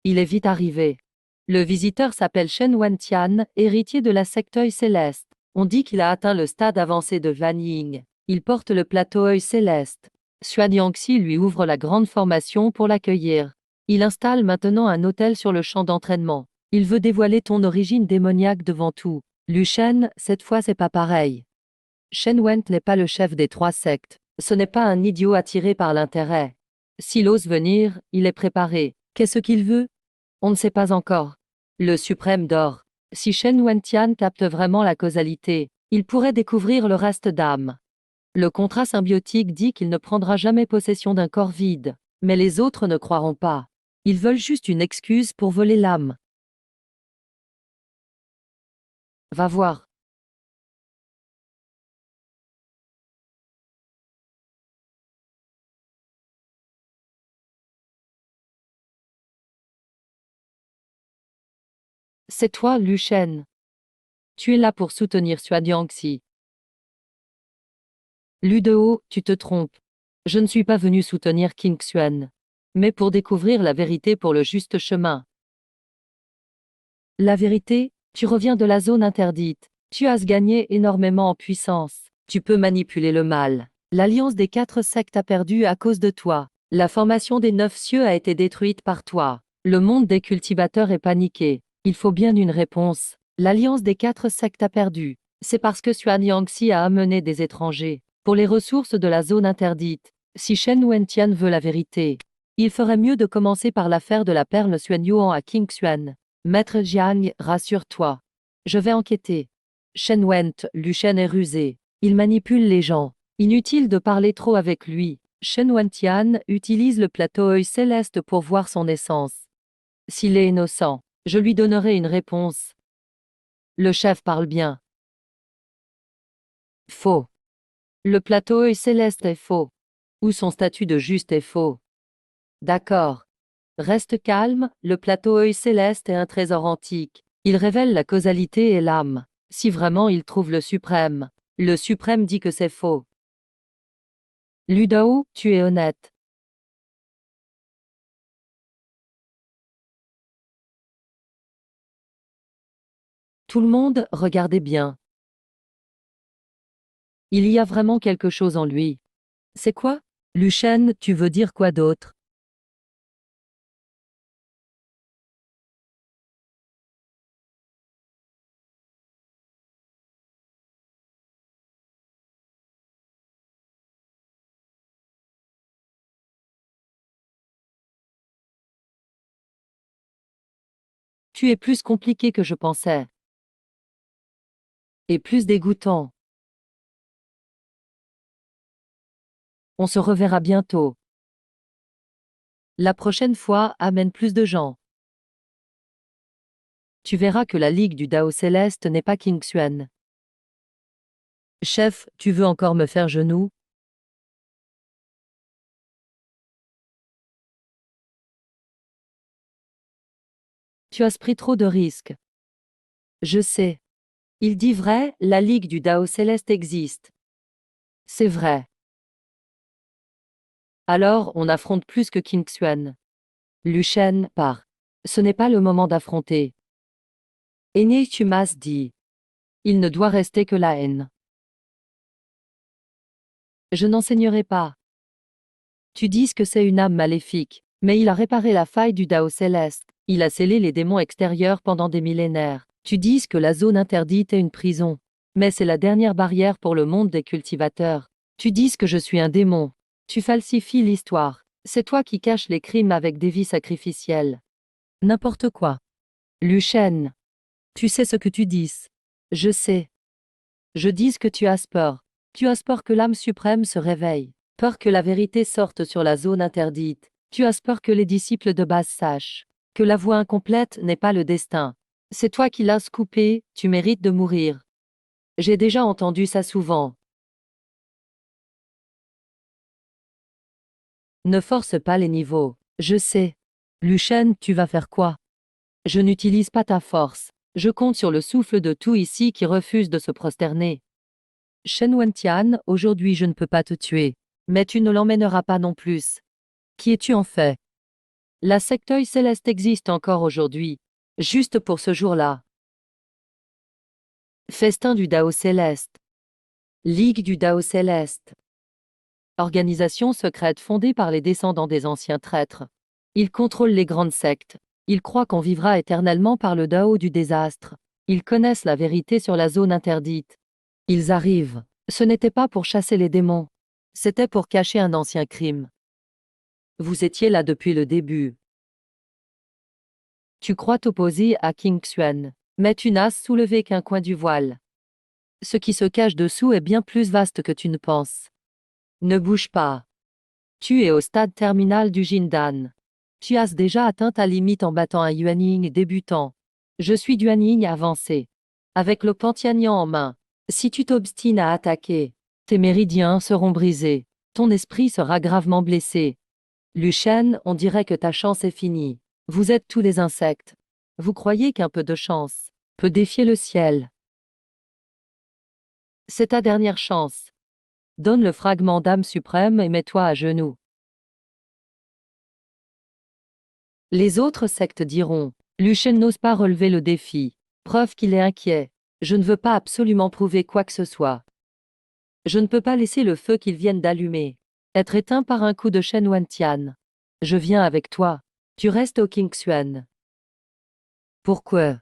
Il est vite arrivé. Le visiteur s'appelle Shen Wentian, héritier de la secte œil céleste. On dit qu'il a atteint le stade avancé de Van Ying. Il porte le plateau œil céleste. Xuan Yangxi lui ouvre la grande formation pour l'accueillir. Il installe maintenant un hôtel sur le champ d'entraînement. Il veut dévoiler ton origine démoniaque devant tout. Lu Shen, cette fois c'est pas pareil. Shen Went n'est pas le chef des 3 sectes. Ce n'est pas un idiot attiré par l'intérêt. S'il ose venir, il est préparé. Qu'est-ce qu'il veut? On ne sait pas encore. Le suprême dort. Si Shen Wentian capte vraiment la causalité, il pourrait découvrir le reste d'âme. Le contrat symbiotique dit qu'il ne prendra jamais possession d'un corps vide, mais les autres ne croiront pas. Ils veulent juste une excuse pour voler l'âme. Va voir. C'est toi, Lu Shen. Tu es là pour soutenir Xuan Yangxi. Ludeo, tu te trompes. Je ne suis pas venu soutenir King Xuan, mais pour découvrir la vérité pour le juste chemin. La vérité, tu reviens de la zone interdite. Tu as gagné énormément en puissance. Tu peux manipuler le mal. L'alliance des 4 sectes a perdu à cause de toi. La formation des 9 cieux a été détruite par toi. Le monde des cultivateurs est paniqué. Il faut bien une réponse. L'alliance des 4 sectes a perdu. C'est parce que Xuan Yangxi a amené des étrangers pour les ressources de la zone interdite. Si Shen Wentian veut la vérité, il ferait mieux de commencer par l'affaire de la perle Xuan Yuan à King Xuan. Maître Jiang, rassure-toi. Je vais enquêter. Shen Went, Lu Shen est rusé. Il manipule les gens. Inutile de parler trop avec lui. Shen Wentian utilise le plateau œil céleste pour voir son essence. S'il est innocent, je lui donnerai une réponse. Le chef parle bien. Faux. Le plateau œil céleste est faux. Ou son statut de juste est faux. D'accord. Reste calme, le plateau œil céleste est un trésor antique. Il révèle la causalité et l'âme. Si vraiment il trouve le suprême dit que c'est faux. Ludao, tu es honnête. Tout le monde, regardez bien. Il y a vraiment quelque chose en lui. C'est quoi? Lu Shen, tu veux dire quoi d'autre? Tu es plus compliqué que je pensais. Et plus dégoûtant. On se reverra bientôt. La prochaine fois, amène plus de gens. Tu verras que la Ligue du Dao Céleste n'est pas King Xuan. Chef, tu veux encore me faire genou? Tu as pris trop de risques. Je sais. Il dit vrai, la Ligue du Dao Céleste existe. C'est vrai. Alors, on affronte plus que King Xuan. Lu Shen, part. Ce n'est pas le moment d'affronter. Aîné, tu m'as dit. Il ne doit rester que la haine. Je n'enseignerai pas. Tu dis que c'est une âme maléfique, mais il a réparé la faille du Dao Céleste. Il a scellé les démons extérieurs pendant des millénaires. Tu dis que la zone interdite est une prison. Mais c'est la dernière barrière pour le monde des cultivateurs. Tu dis que je suis un démon. Tu falsifies l'histoire. C'est toi qui caches les crimes avec des vies sacrificielles. N'importe quoi. Lu Shen. Tu sais ce que tu dis. Je sais. Je dis que tu as peur. Tu as peur que l'âme suprême se réveille. Peur que la vérité sorte sur la zone interdite. Tu as peur que les disciples de base sachent que la voie incomplète n'est pas le destin. C'est toi qui l'as coupé, tu mérites de mourir. J'ai déjà entendu ça souvent. Ne force pas les niveaux. Je sais. Lu Shen, tu vas faire quoi? Je n'utilise pas ta force. Je compte sur le souffle de tout ici qui refuse de se prosterner. Shen Wentian, aujourd'hui je ne peux pas te tuer. Mais tu ne l'emmèneras pas non plus. Qui es-tu en fait? La secteuil céleste existe encore aujourd'hui. Juste pour ce jour-là. Festin du Dao Céleste. Ligue du Dao Céleste. Organisation secrète fondée par les descendants des anciens traîtres. Ils contrôlent les grandes sectes. Ils croient qu'on vivra éternellement par le Dao du désastre. Ils connaissent la vérité sur la zone interdite. Ils arrivent. Ce n'était pas pour chasser les démons. C'était pour cacher un ancien crime. Vous étiez là depuis le début. Tu crois t'opposer à King Xuan, mais tu n'as soulevé qu'un coin du voile. Ce qui se cache dessous est bien plus vaste que tu ne penses. Ne bouge pas. Tu es au stade terminal du Jindan. Tu as déjà atteint ta limite en battant un Yuanying débutant. Je suis du Yuanying avancé. Avec le Pantianian en main. Si tu t'obstines à attaquer, tes méridiens seront brisés. Ton esprit sera gravement blessé. Lu Shen, on dirait que ta chance est finie. Vous êtes tous les insectes. Vous croyez qu'un peu de chance peut défier le ciel. C'est ta dernière chance. Donne le fragment d'âme suprême et mets-toi à genoux. Les autres sectes diront, Lu Shen n'ose pas relever le défi. Preuve qu'il est inquiet. Je ne veux pas absolument prouver quoi que ce soit. Je ne peux pas laisser le feu qu'ils viennent d'allumer être éteint par un coup de Shen Wantian. Je viens avec toi. Tu restes au King Xuan. Pourquoi?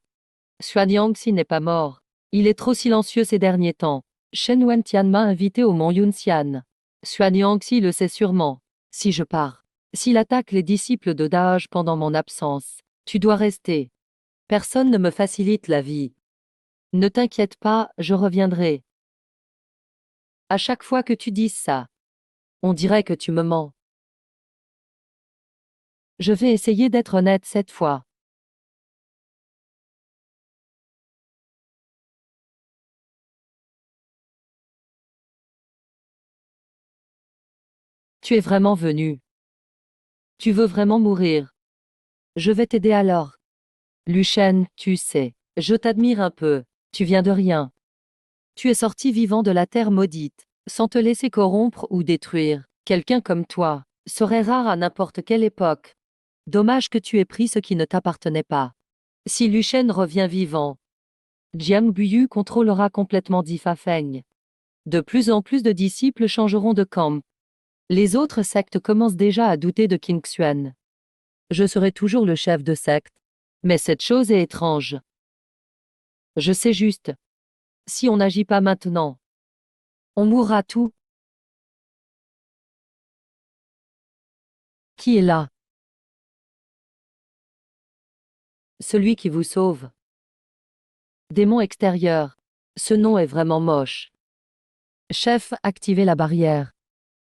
Xuan Yangxi n'est pas mort. Il est trop silencieux ces derniers temps. Shen Wantian m'a invité au mont Yunxian. Xuan Yangxi le sait sûrement. Si je pars, s'il attaque les disciples de Daoj pendant mon absence, tu dois rester. Personne ne me facilite la vie. Ne t'inquiète pas, je reviendrai. À chaque fois que tu dis ça, on dirait que tu me mens. Je vais essayer d'être honnête cette fois. Tu es vraiment venu. Tu veux vraiment mourir. Je vais t'aider alors. Lu Shen, tu sais, je t'admire un peu. Tu viens de rien. Tu es sorti vivant de la terre maudite, sans te laisser corrompre ou détruire. Quelqu'un comme toi serait rare à n'importe quelle époque. Dommage que tu aies pris ce qui ne t'appartenait pas. Si Lu Shen revient vivant, Jiang Buyu contrôlera complètement Di Fafeng. De plus en plus de disciples changeront de camp. Les autres sectes commencent déjà à douter de Qingxuan. Je serai toujours le chef de secte. Mais cette chose est étrange. Je sais juste. Si on n'agit pas maintenant, on mourra tout. Qui est là? Celui qui vous sauve. Démon extérieur. Ce nom est vraiment moche. Chef, activez la barrière.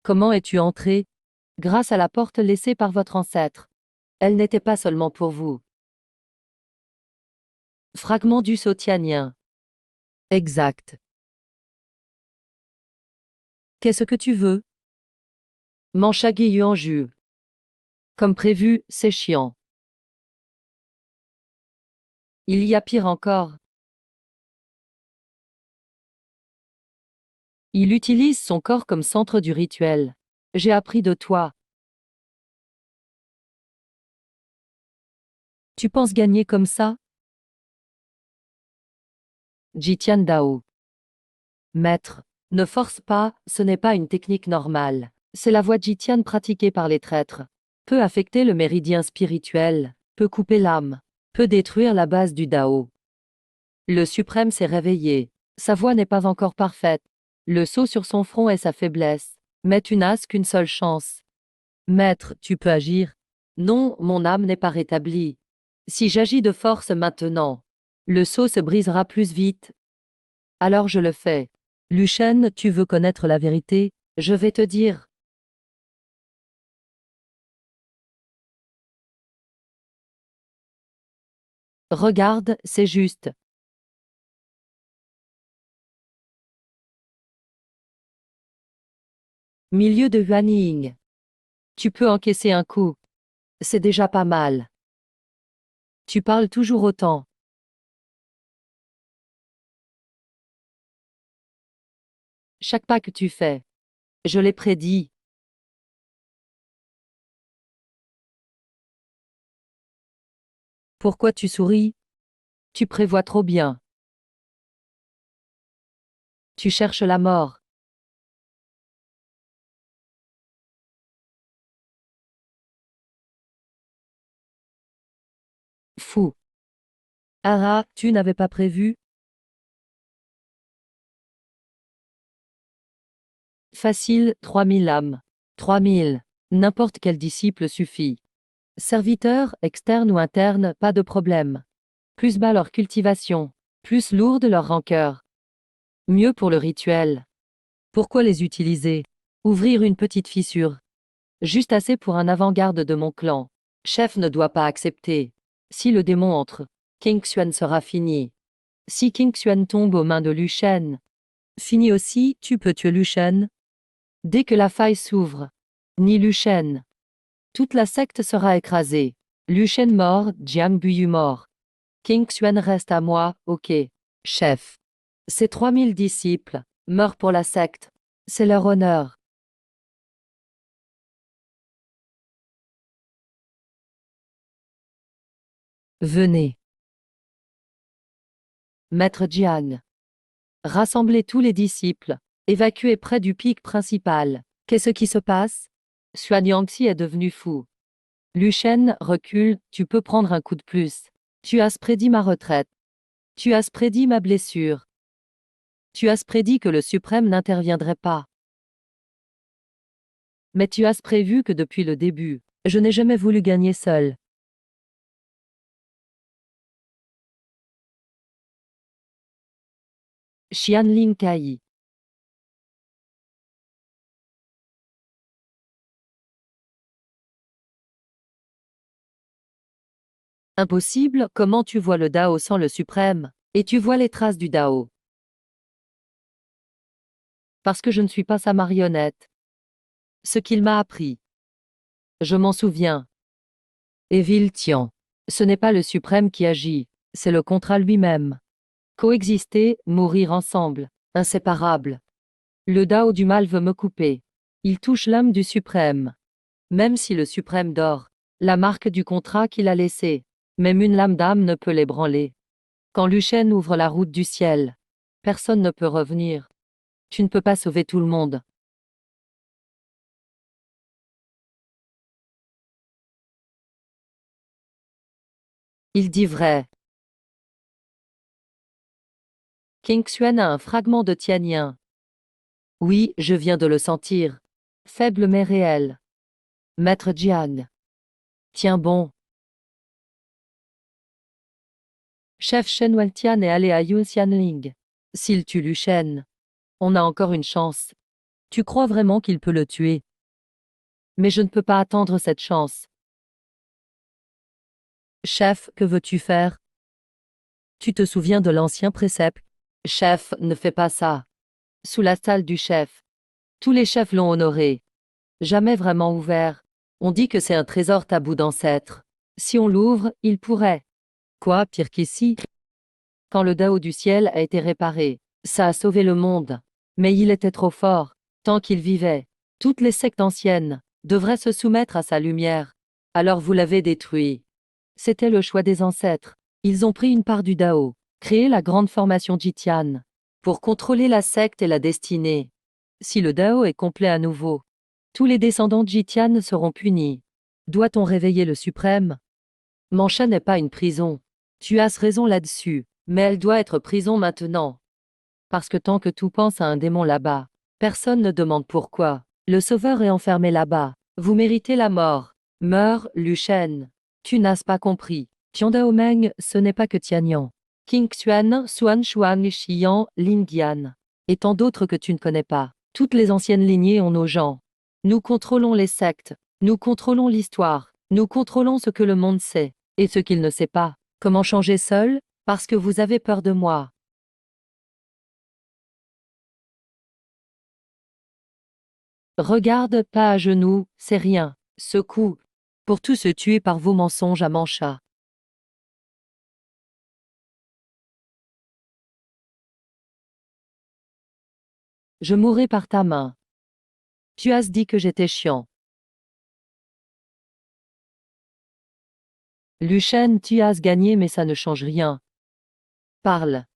Comment es-tu entré? Grâce à la porte laissée par votre ancêtre. Elle n'était pas seulement pour vous. Fragment du sceau tianien. Exact. Qu'est-ce que tu veux? Manchag en jus. Comme prévu, c'est chiant. Il y a pire encore. Il utilise son corps comme centre du rituel. J'ai appris de toi. Tu penses gagner comme ça? Jitian Dao. Maître, ne force pas, ce n'est pas une technique normale. C'est la voie Jitian pratiquée par les traîtres. Peut affecter le méridien spirituel, peut couper l'âme, peut détruire la base du Dao. Le suprême s'est réveillé. Sa voix n'est pas encore parfaite. Le sceau sur son front est sa faiblesse. Mais tu n'as qu'une seule chance. Maître, tu peux agir. Non, mon âme n'est pas rétablie. Si j'agis de force maintenant, le sceau se brisera plus vite. Alors je le fais. Luchen, tu veux connaître la vérité? Je vais te dire. Regarde, c'est juste. Milieu de Yuanying. Tu peux encaisser un coup. C'est déjà pas mal. Tu parles toujours autant. Chaque pas que tu fais. Je l'ai prédit. Pourquoi tu souris? Tu prévois trop bien. Tu cherches la mort. Fou. Ah, tu n'avais pas prévu? Facile, 3000 âmes. 3000. N'importe quel disciple suffit. Serviteurs, externes ou internes, pas de problème. Plus bas leur cultivation, plus lourde leur rancœur. Mieux pour le rituel. Pourquoi les utiliser? Ouvrir une petite fissure. Juste assez pour un avant-garde de mon clan. Chef ne doit pas accepter. Si le démon entre, Qingxuan sera fini. Si Qingxuan tombe aux mains de Luchen, fini aussi, tu peux tuer Luchen. Dès que la faille s'ouvre, ni Luchen. Toute la secte sera écrasée. Luchen mort, Jiang Buyu mort. Qingxuan reste à moi, ok. Chef. Ces 3000 disciples meurent pour la secte. C'est leur honneur. Venez. Maître Jiang. Rassemblez tous les disciples. Évacuez près du pic principal. Qu'est-ce qui se passe? Xuan Yangxi est devenu fou. Luchen, recule, tu peux prendre un coup de plus. Tu as prédit ma retraite. Tu as prédit ma blessure. Tu as prédit que le suprême n'interviendrait pas. Mais tu as prévu que depuis le début, je n'ai jamais voulu gagner seul. Xianling Kai. Impossible, comment tu vois le Dao sans le suprême, et tu vois les traces du Dao? Parce que je ne suis pas sa marionnette. Ce qu'il m'a appris. Je m'en souviens. Evil Tian. Ce n'est pas le suprême qui agit, c'est le contrat lui-même. Coexister, mourir ensemble, inséparables. Le Dao du mal veut me couper. Il touche l'âme du suprême. Même si le suprême dort, la marque du contrat qu'il a laissé, même une lame d'âme ne peut l'ébranler. Quand Luchen ouvre la route du ciel, personne ne peut revenir. Tu ne peux pas sauver tout le monde. Il dit vrai. King Xuan a un fragment de tianien. Oui, je viens de le sentir. Faible mais réel. Maître Jiang. Tiens bon. Chef Shen Waltian est allé à Yun Xianling. S'il tue Lu Shen, on a encore une chance. Tu crois vraiment qu'il peut le tuer? Mais je ne peux pas attendre cette chance. Chef, que veux-tu faire? Tu te souviens de l'ancien précepte? Chef, ne fais pas ça. Sous la salle du chef. Tous les chefs l'ont honoré. Jamais vraiment ouvert. On dit que c'est un trésor tabou d'ancêtres. Si on l'ouvre, il pourrait. Quoi, pire qu'ici? Quand le Dao du ciel a été réparé, ça a sauvé le monde. Mais il était trop fort. Tant qu'il vivait, toutes les sectes anciennes devraient se soumettre à sa lumière. Alors vous l'avez détruit. C'était le choix des ancêtres. Ils ont pris une part du Dao, créé la grande formation Jitian, pour contrôler la secte et la destinée. Si le Dao est complet à nouveau, tous les descendants de Jitian seront punis. Doit-on réveiller le suprême? Mancha n'est pas une prison. Tu as raison là-dessus, mais elle doit être prison maintenant. Parce que tant que tout pense à un démon là-bas, personne ne demande pourquoi. Le sauveur est enfermé là-bas. Vous méritez la mort. Meurs, Lu Shen. Tu n'as pas compris. Tiandao Meng, ce n'est pas que Tianyang. King Xuan, Xuan Xuan, Xian, Lin Dian. Et tant d'autres que tu ne connais pas. Toutes les anciennes lignées ont nos gens. Nous contrôlons les sectes. Nous contrôlons l'histoire. Nous contrôlons ce que le monde sait. Et ce qu'il ne sait pas. Comment changer seul? Parce que vous avez peur de moi. Regarde, pas à genoux, c'est rien. Secoue. Pour tout se tuer par vos mensonges à Mancha. Je mourrai par ta main. Tu as dit que j'étais chiant. Lu Shen, tu as gagné mais ça ne change rien. Parle.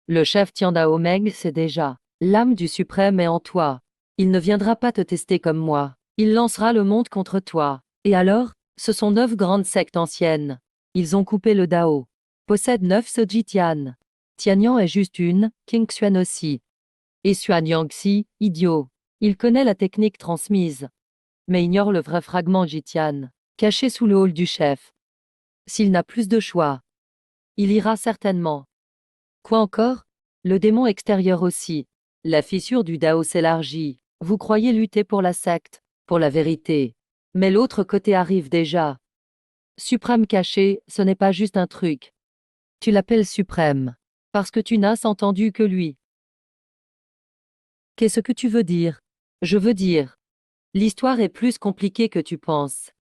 Le chef Tiandao Meng sait déjà. L'âme du suprême est en toi. Il ne viendra pas te tester comme moi. Il lancera le monde contre toi. Et alors, ce sont 9 grandes sectes anciennes. Ils ont coupé le Dao. Possèdent 9 Sojitian. Tianyang est juste une, King Xuan aussi. Et Xuan Yangxi, idiot. Il connaît la technique transmise, mais ignore le vrai fragment Jitian, caché sous le hall du chef. S'il n'a plus de choix, il ira certainement. Quoi encore? Le démon extérieur aussi. La fissure du Dao s'élargit. Vous croyez lutter pour la secte, pour la vérité. Mais l'autre côté arrive déjà. Suprême caché, ce n'est pas juste un truc. Tu l'appelles suprême, parce que tu n'as entendu que lui. Qu'est-ce que tu veux dire? Je veux dire, l'histoire est plus compliquée que tu penses.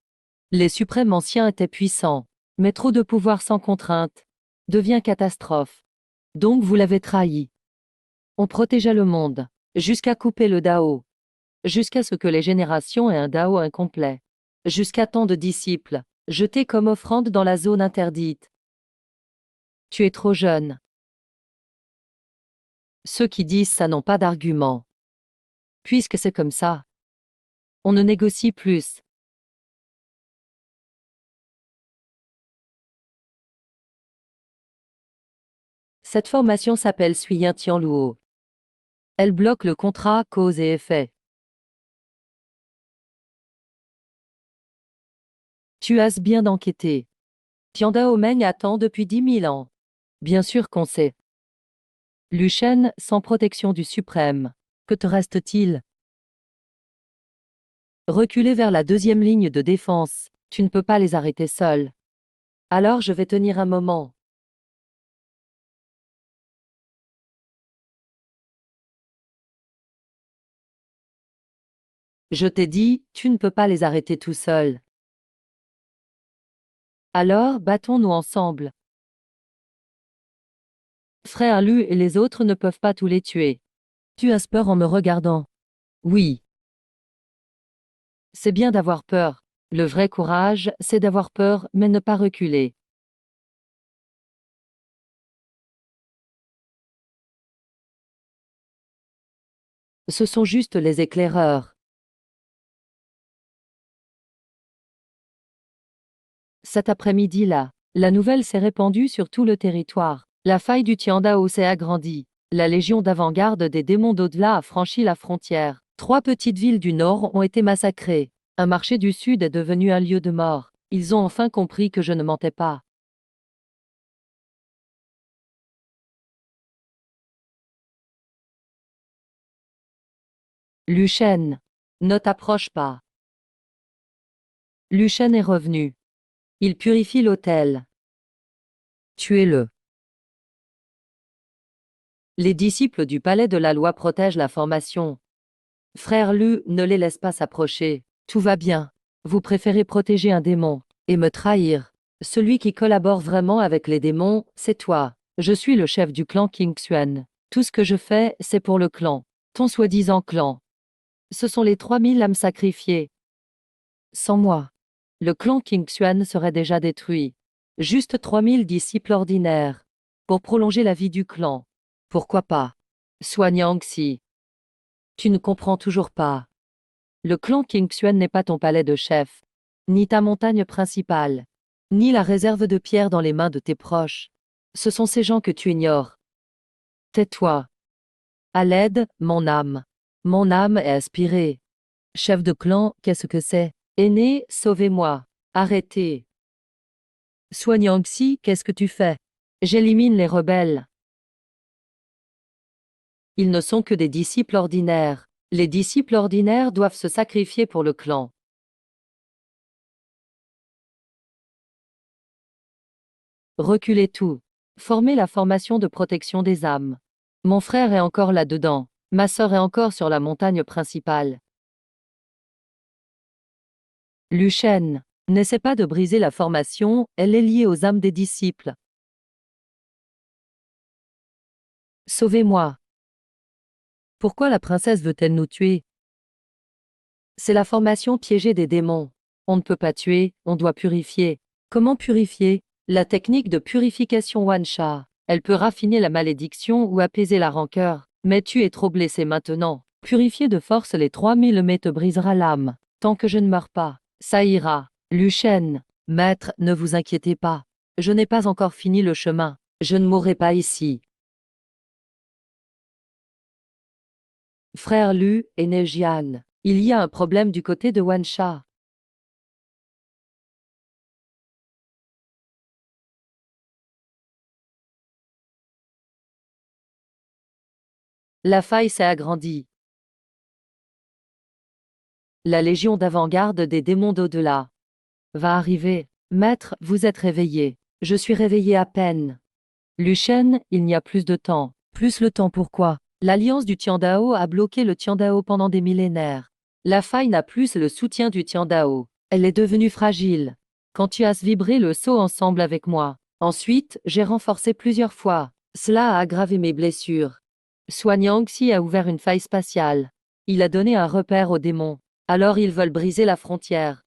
Les suprêmes anciens étaient puissants, mais trop de pouvoir sans contrainte devient catastrophe. Donc vous l'avez trahi. On protégeait le monde, jusqu'à couper le Dao, jusqu'à ce que les générations aient un Dao incomplet, jusqu'à tant de disciples, jetés comme offrande dans la zone interdite. Tu es trop jeune. Ceux qui disent ça n'ont pas d'argument. Puisque c'est comme ça, on ne négocie plus. Cette formation s'appelle Suyin Tianluo. Elle bloque le contrat cause et effet. Tu as bien enquêté. Tiandao Meng attend depuis 10 000 ans. Bien sûr qu'on sait. Lu Shen, sans protection du suprême. Que te reste-t-il? Reculer vers la deuxième ligne de défense. Tu ne peux pas les arrêter seul. Alors je vais tenir un moment. Je t'ai dit, tu ne peux pas les arrêter tout seul. Alors, battons-nous ensemble. Frère Lu et les autres ne peuvent pas tous les tuer. Tu as peur en me regardant. Oui. C'est bien d'avoir peur. Le vrai courage, c'est d'avoir peur, mais ne pas reculer. Ce sont juste les éclaireurs. Cet après-midi-là, la nouvelle s'est répandue sur tout le territoire. La faille du Tiandao s'est agrandie. La légion d'avant-garde des démons d'au-delà a franchi la frontière. 3 petites villes du nord ont été massacrées. Un marché du sud est devenu un lieu de mort. Ils ont enfin compris que je ne mentais pas. Luchen. Ne t'approche pas. Luchen est revenu. Il purifie l'autel. Tuez-le. Les disciples du palais de la loi protègent la formation. Frère Lu, ne les laisse pas s'approcher. Tout va bien. Vous préférez protéger un démon et me trahir. Celui qui collabore vraiment avec les démons, c'est toi. Je suis le chef du clan King Xuan. Tout ce que je fais, c'est pour le clan. Ton soi-disant clan. Ce sont les 3000 âmes sacrifiées. Sans moi, le clan King Xuan serait déjà détruit. Juste 3000 disciples ordinaires. Pour prolonger la vie du clan. Pourquoi pas? Soignant Xi. Tu ne comprends toujours pas. Le clan King Xuan n'est pas ton palais de chef, ni ta montagne principale, ni la réserve de pierre dans les mains de tes proches. Ce sont ces gens que tu ignores. Tais-toi. À l'aide, mon âme. Mon âme est aspirée. Chef de clan, qu'est-ce que c'est? Aîné, sauvez-moi. Arrêtez. Soignant Xi, qu'est-ce que tu fais? J'élimine les rebelles. Ils ne sont que des disciples ordinaires. Les disciples ordinaires doivent se sacrifier pour le clan. Reculez tout. Formez la formation de protection des âmes. Mon frère est encore là-dedans. Ma sœur est encore sur la montagne principale. Luchen, n'essaie pas de briser la formation, elle est liée aux âmes des disciples. Sauvez-moi. Pourquoi la princesse veut-elle nous tuer? C'est la formation piégée des démons. On ne peut pas tuer, on doit purifier. Comment purifier? La technique de purification Wansha. Elle peut raffiner la malédiction ou apaiser la rancœur. Mais tu es trop blessé maintenant. Purifier de force les 3000 mais te brisera l'âme. Tant que je ne meurs pas. Ça ira. Luchen. Maître, ne vous inquiétez pas. Je n'ai pas encore fini le chemin. Je ne mourrai pas ici. Frère Lu et Nejian. Il y a un problème du côté de Wansha. La faille s'est agrandie. La légion d'avant-garde des démons d'au-delà va arriver. Maître, vous êtes réveillé. Je suis réveillé à peine. Luchen, il n'y a plus de temps. Plus le temps pourquoi? L'alliance du Tiandao a bloqué le Tiandao pendant des millénaires. La faille n'a plus le soutien du Tiandao. Elle est devenue fragile. Quand tu as vibré le sceau ensemble avec moi. Ensuite, j'ai renforcé plusieurs fois. Cela a aggravé mes blessures. Soignant Xi a ouvert une faille spatiale. Il a donné un repère aux démons. Alors ils veulent briser la frontière.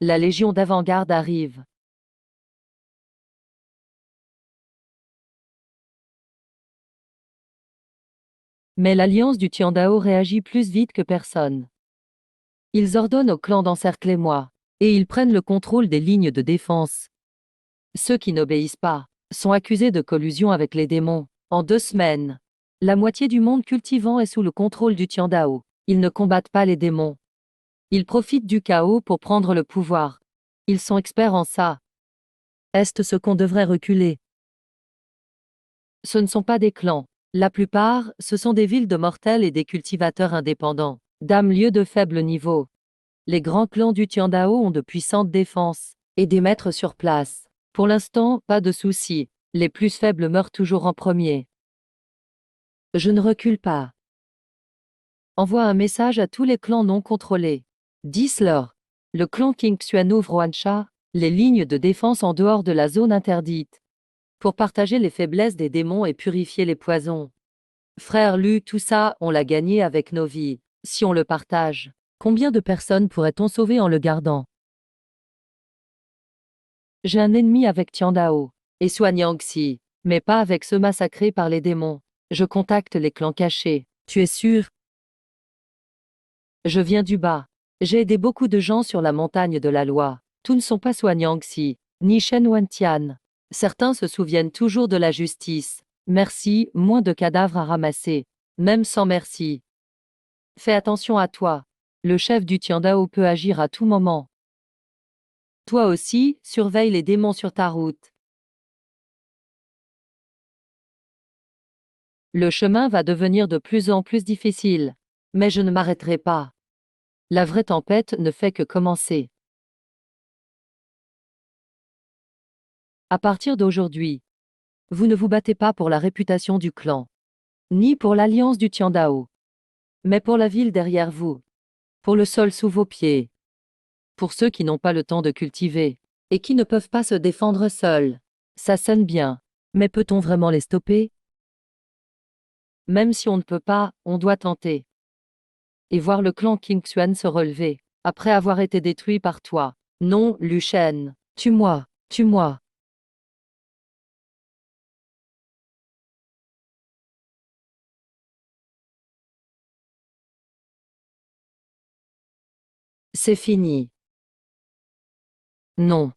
La légion d'avant-garde arrive. Mais l'alliance du Tiandao réagit plus vite que personne. Ils ordonnent au clan d'encercler moi. Et ils prennent le contrôle des lignes de défense. Ceux qui n'obéissent pas sont accusés de collusion avec les démons. En 2 semaines, la moitié du monde cultivant est sous le contrôle du Tiandao. Ils ne combattent pas les démons. Ils profitent du chaos pour prendre le pouvoir. Ils sont experts en ça. Est-ce ce qu'on devrait reculer? Ce ne sont pas des clans. La plupart, ce sont des villes de mortels et des cultivateurs indépendants. Dame lieu de faible niveau. Les grands clans du Tiandao ont de puissantes défenses et des maîtres sur place. Pour l'instant, pas de soucis. Les plus faibles meurent toujours en premier. Je ne recule pas. Envoie un message à tous les clans non contrôlés. Dis-leur. Le clan King Xuan ouvre Wansha, les lignes de défense en dehors de la zone interdite. Pour partager les faiblesses des démons et purifier les poisons. Frère Lu, tout ça, on l'a gagné avec nos vies. Si on le partage, combien de personnes pourrait-on sauver en le gardant? J'ai un ennemi avec Tiandao. et Soignangxi, mais pas avec ceux massacrés par les démons. Je contacte les clans cachés. Tu es sûr? Je viens du bas. J'ai aidé beaucoup de gens sur la montagne de la loi. Tous ne sont pas Soignangxi, ni Shen Wantian. Certains se souviennent toujours de la justice. Merci, moins de cadavres à ramasser. Même sans merci. Fais attention à toi. Le chef du Tiandao peut agir à tout moment. Toi aussi, surveille les démons sur ta route. Le chemin va devenir de plus en plus difficile. Mais je ne m'arrêterai pas. La vraie tempête ne fait que commencer. À partir d'aujourd'hui, vous ne vous battez pas pour la réputation du clan, ni pour l'alliance du Tiandao, mais pour la ville derrière vous, pour le sol sous vos pieds, pour ceux qui n'ont pas le temps de cultiver, et qui ne peuvent pas se défendre seuls. Ça sonne bien, mais peut-on vraiment les stopper? Même si on ne peut pas, on doit tenter. Et voir le clan Qingxuan se relever, après avoir été détruit par toi. Non, Lu Shen, tue-moi, tue-moi. C'est fini. Non.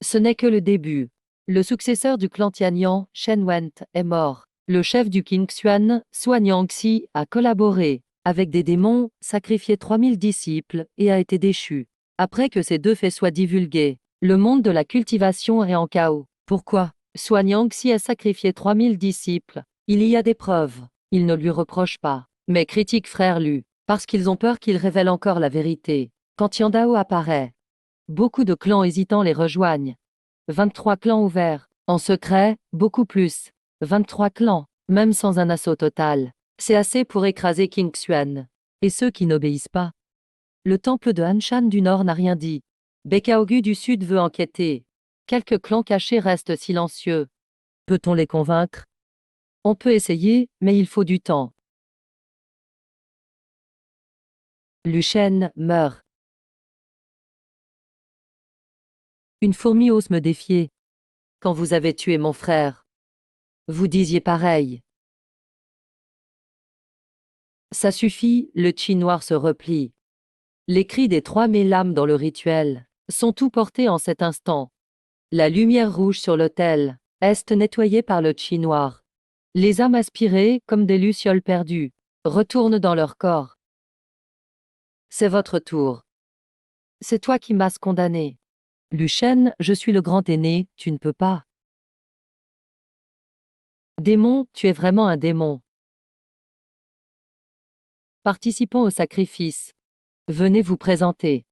Ce n'est que le début. Le successeur du clan Tianyang, Shen Went, est mort. Le chef du Qingxuan, Suanyangxi, a collaboré avec des démons, sacrifié 3000 disciples et a été déchu. Après que ces deux faits soient divulgués, le monde de la cultivation est en chaos. Pourquoi Suanyangxi a sacrifié 3000 disciples. Il y a des preuves. Ils ne lui reprochent pas. Mais critiquent frère Lu, parce qu'ils ont peur qu'il révèle encore la vérité. Quand Tiandao apparaît, beaucoup de clans hésitants les rejoignent. 23 clans ouverts. En secret, beaucoup plus. 23 clans, même sans un assaut total. C'est assez pour écraser Qingxuan. Et ceux qui n'obéissent pas. Le temple de Hanshan du Nord n'a rien dit. Bekaogu du Sud veut enquêter. Quelques clans cachés restent silencieux. Peut-on les convaincre? On peut essayer, mais il faut du temps. Lu Shen meurt. Une fourmi ose me défier. Quand vous avez tué mon frère, vous disiez pareil. Ça suffit, le chi noir se replie. Les cris des 3000 âmes dans le rituel sont tout portés en cet instant. La lumière rouge sur l'autel est nettoyée par le chi noir. Les âmes aspirées, comme des lucioles perdues, retournent dans leur corps. C'est votre tour. C'est toi qui m'as condamné. Lu Shen, je suis le grand aîné, tu ne peux pas. Démon, tu es vraiment un démon. Participons au sacrifice. Venez vous présenter.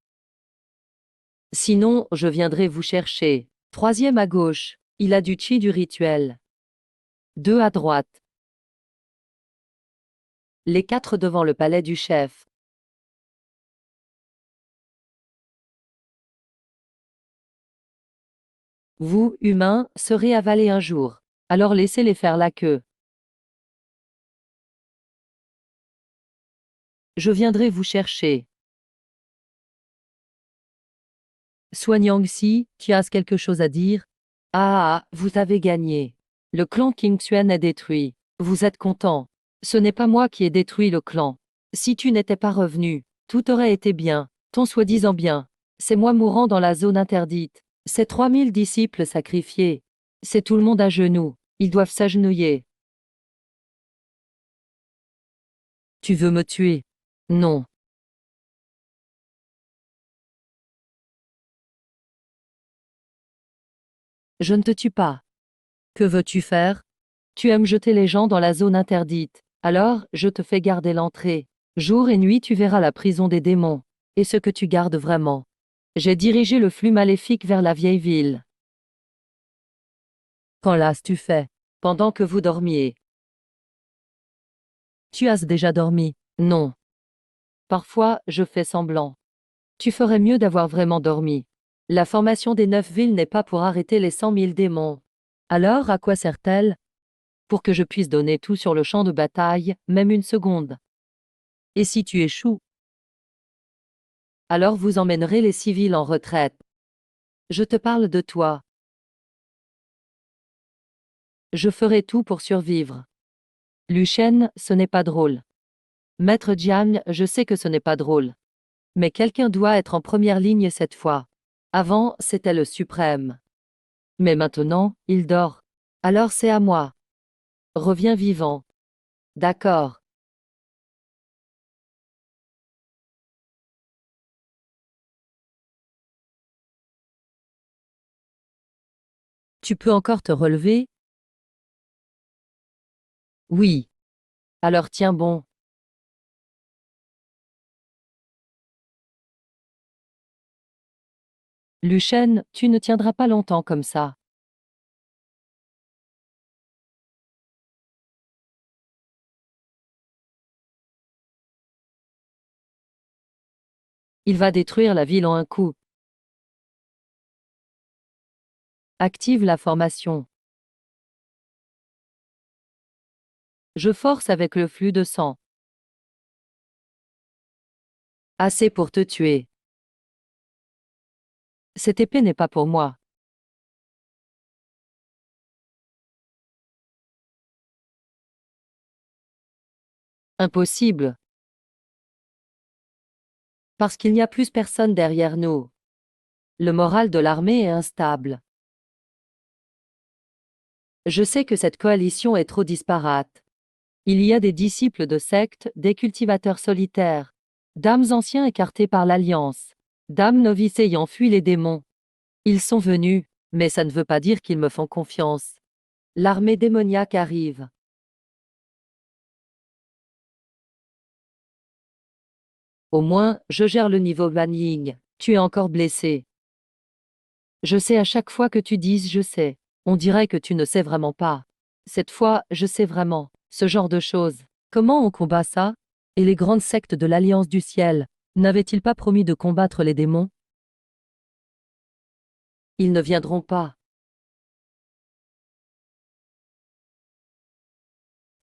Sinon, je viendrai vous chercher. Troisième à gauche, il a du chi du rituel. Deux à droite. Les quatre devant le palais du chef. Vous, humains, serez avalés un jour. Alors laissez-les faire la queue. Je viendrai vous chercher. Suanyangxi, tu as quelque chose à dire? Ah, vous avez gagné. Le clan Qingxuan est détruit. Vous êtes content. Ce n'est pas moi qui ai détruit le clan. Si tu n'étais pas revenu, tout aurait été bien. Ton soi-disant bien. C'est moi mourant dans la zone interdite. C'est 3000 disciples sacrifiés. C'est tout le monde à genoux. Ils doivent s'agenouiller. Tu veux me tuer? Non. Je ne te tue pas. Que veux-tu faire? Tu aimes jeter les gens dans la zone interdite. Alors, je te fais garder l'entrée. Jour et nuit tu verras la prison des démons. Et ce que tu gardes vraiment. J'ai dirigé le flux maléfique vers la vieille ville. Quand l'as-tu fait? Pendant que vous dormiez. Tu as déjà dormi? Non. Parfois, je fais semblant. Tu ferais mieux d'avoir vraiment dormi. La formation des 9 villes n'est pas pour arrêter les 100 000 démons. Alors à quoi sert-elle? Pour que je puisse donner tout sur le champ de bataille, même une seconde. Et si tu échoues? Alors vous emmènerez les civils en retraite. Je te parle de toi. Je ferai tout pour survivre. Luchen, ce n'est pas drôle. Maître Jiang, je sais que ce n'est pas drôle. Mais quelqu'un doit être en première ligne cette fois. Avant, c'était le suprême. Mais maintenant, il dort. Alors c'est à moi. Reviens vivant. D'accord. Tu peux encore te relever? Oui. Alors tiens bon. Luchen, tu ne tiendras pas longtemps comme ça. Il va détruire la ville en un coup. Active la formation. Je force avec le flux de sang. Assez pour te tuer. Cette épée n'est pas pour moi. Impossible. Parce qu'il n'y a plus personne derrière nous. Le moral de l'armée est instable. Je sais que cette coalition est trop disparate. Il y a des disciples de sectes, des cultivateurs solitaires, d'âmes anciens écartés par l'Alliance, d'âmes novices ayant fui les démons. Ils sont venus, mais ça ne veut pas dire qu'ils me font confiance. L'armée démoniaque arrive. Au moins, je gère le niveau Banning. Tu es encore blessé. Je sais à chaque fois que tu dises je sais. On dirait que tu ne sais vraiment pas. Cette fois, je sais vraiment. Ce genre de choses. Comment on combat ça? Et les grandes sectes de l'Alliance du Ciel, n'avaient-ils pas promis de combattre les démons? Ils ne viendront pas.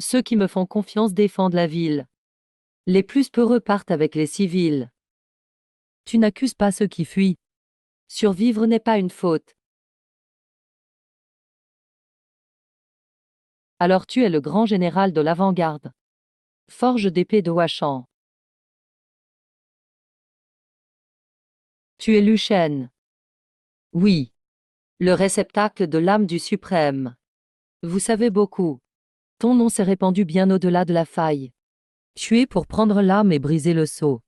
Ceux qui me font confiance défendent la ville. Les plus peureux partent avec les civils. Tu n'accuses pas ceux qui fuient. Survivre n'est pas une faute. Alors tu es le grand général de l'avant-garde. Forge d'épée de Wachan. Tu es Luchen. Oui. Le réceptacle de l'âme du suprême. Vous savez beaucoup. Ton nom s'est répandu bien au-delà de la faille. Tu es pour prendre l'âme et briser le sceau.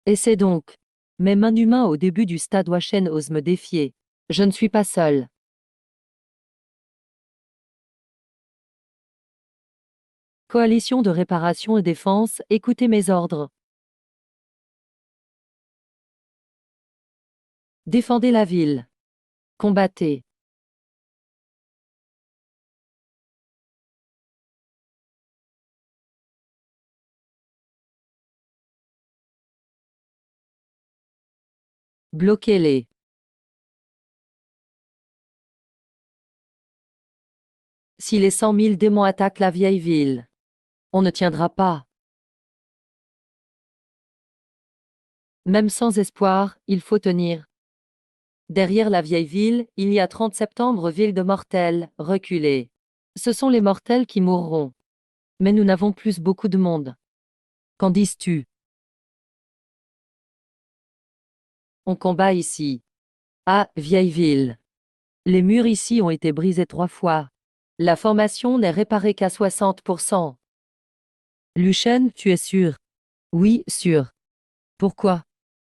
Essaie donc. Mes mains d'humain au début du stade Wachen osent me défier. Je ne suis pas seul. Coalition de réparation et défense, écoutez mes ordres. Défendez la ville. Combattez. Bloquez-les. Si les 100 000 démons attaquent la vieille ville, on ne tiendra pas. Même sans espoir, il faut tenir. Derrière la vieille ville, il y a 30 septembre, ville de mortels, reculez. Ce sont les mortels qui mourront. Mais nous n'avons plus beaucoup de monde. Qu'en dis-tu? On combat ici. Ah, vieille ville. Les murs ici ont été brisés 3 fois. La formation n'est réparée qu'à 60%. Luchen, tu es sûr? Oui, sûr. Pourquoi?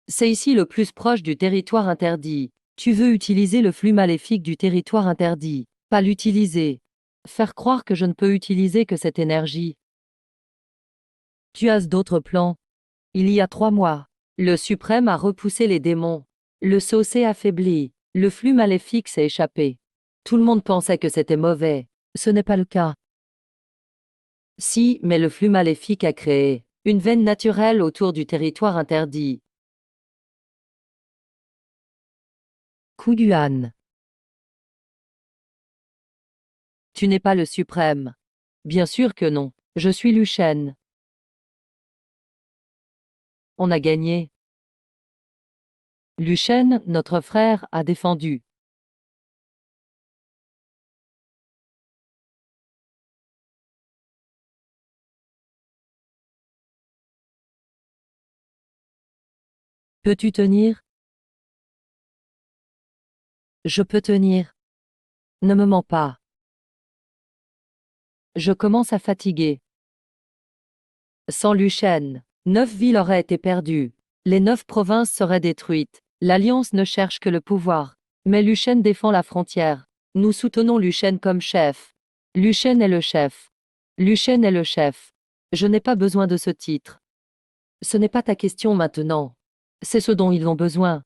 C'est ici le plus proche du territoire interdit. Tu veux utiliser le flux maléfique du territoire interdit, pas l'utiliser. Faire croire que je ne peux utiliser que cette énergie. Tu as d'autres plans. Il y a 3 mois, le suprême a repoussé les démons. Le sceau s'est affaibli. Le flux maléfique s'est échappé. Tout le monde pensait que c'était mauvais. Ce n'est pas le cas. Si, mais le flux maléfique a créé une veine naturelle autour du territoire interdit. Kuguan. Tu n'es pas le suprême. Bien sûr que non. Je suis Luchen. On a gagné. Luchen, notre frère, a défendu. Peux-tu tenir? Je peux tenir. Ne me mens pas. Je commence à fatiguer. Sans Luchen, 9 villes auraient été perdues. Les 9 provinces seraient détruites. L'Alliance ne cherche que le pouvoir. Mais Luchen défend la frontière. Nous soutenons Luchen comme chef. Luchen est le chef. Luchen est le chef. Je n'ai pas besoin de ce titre. Ce n'est pas ta question maintenant. C'est ce dont ils ont besoin.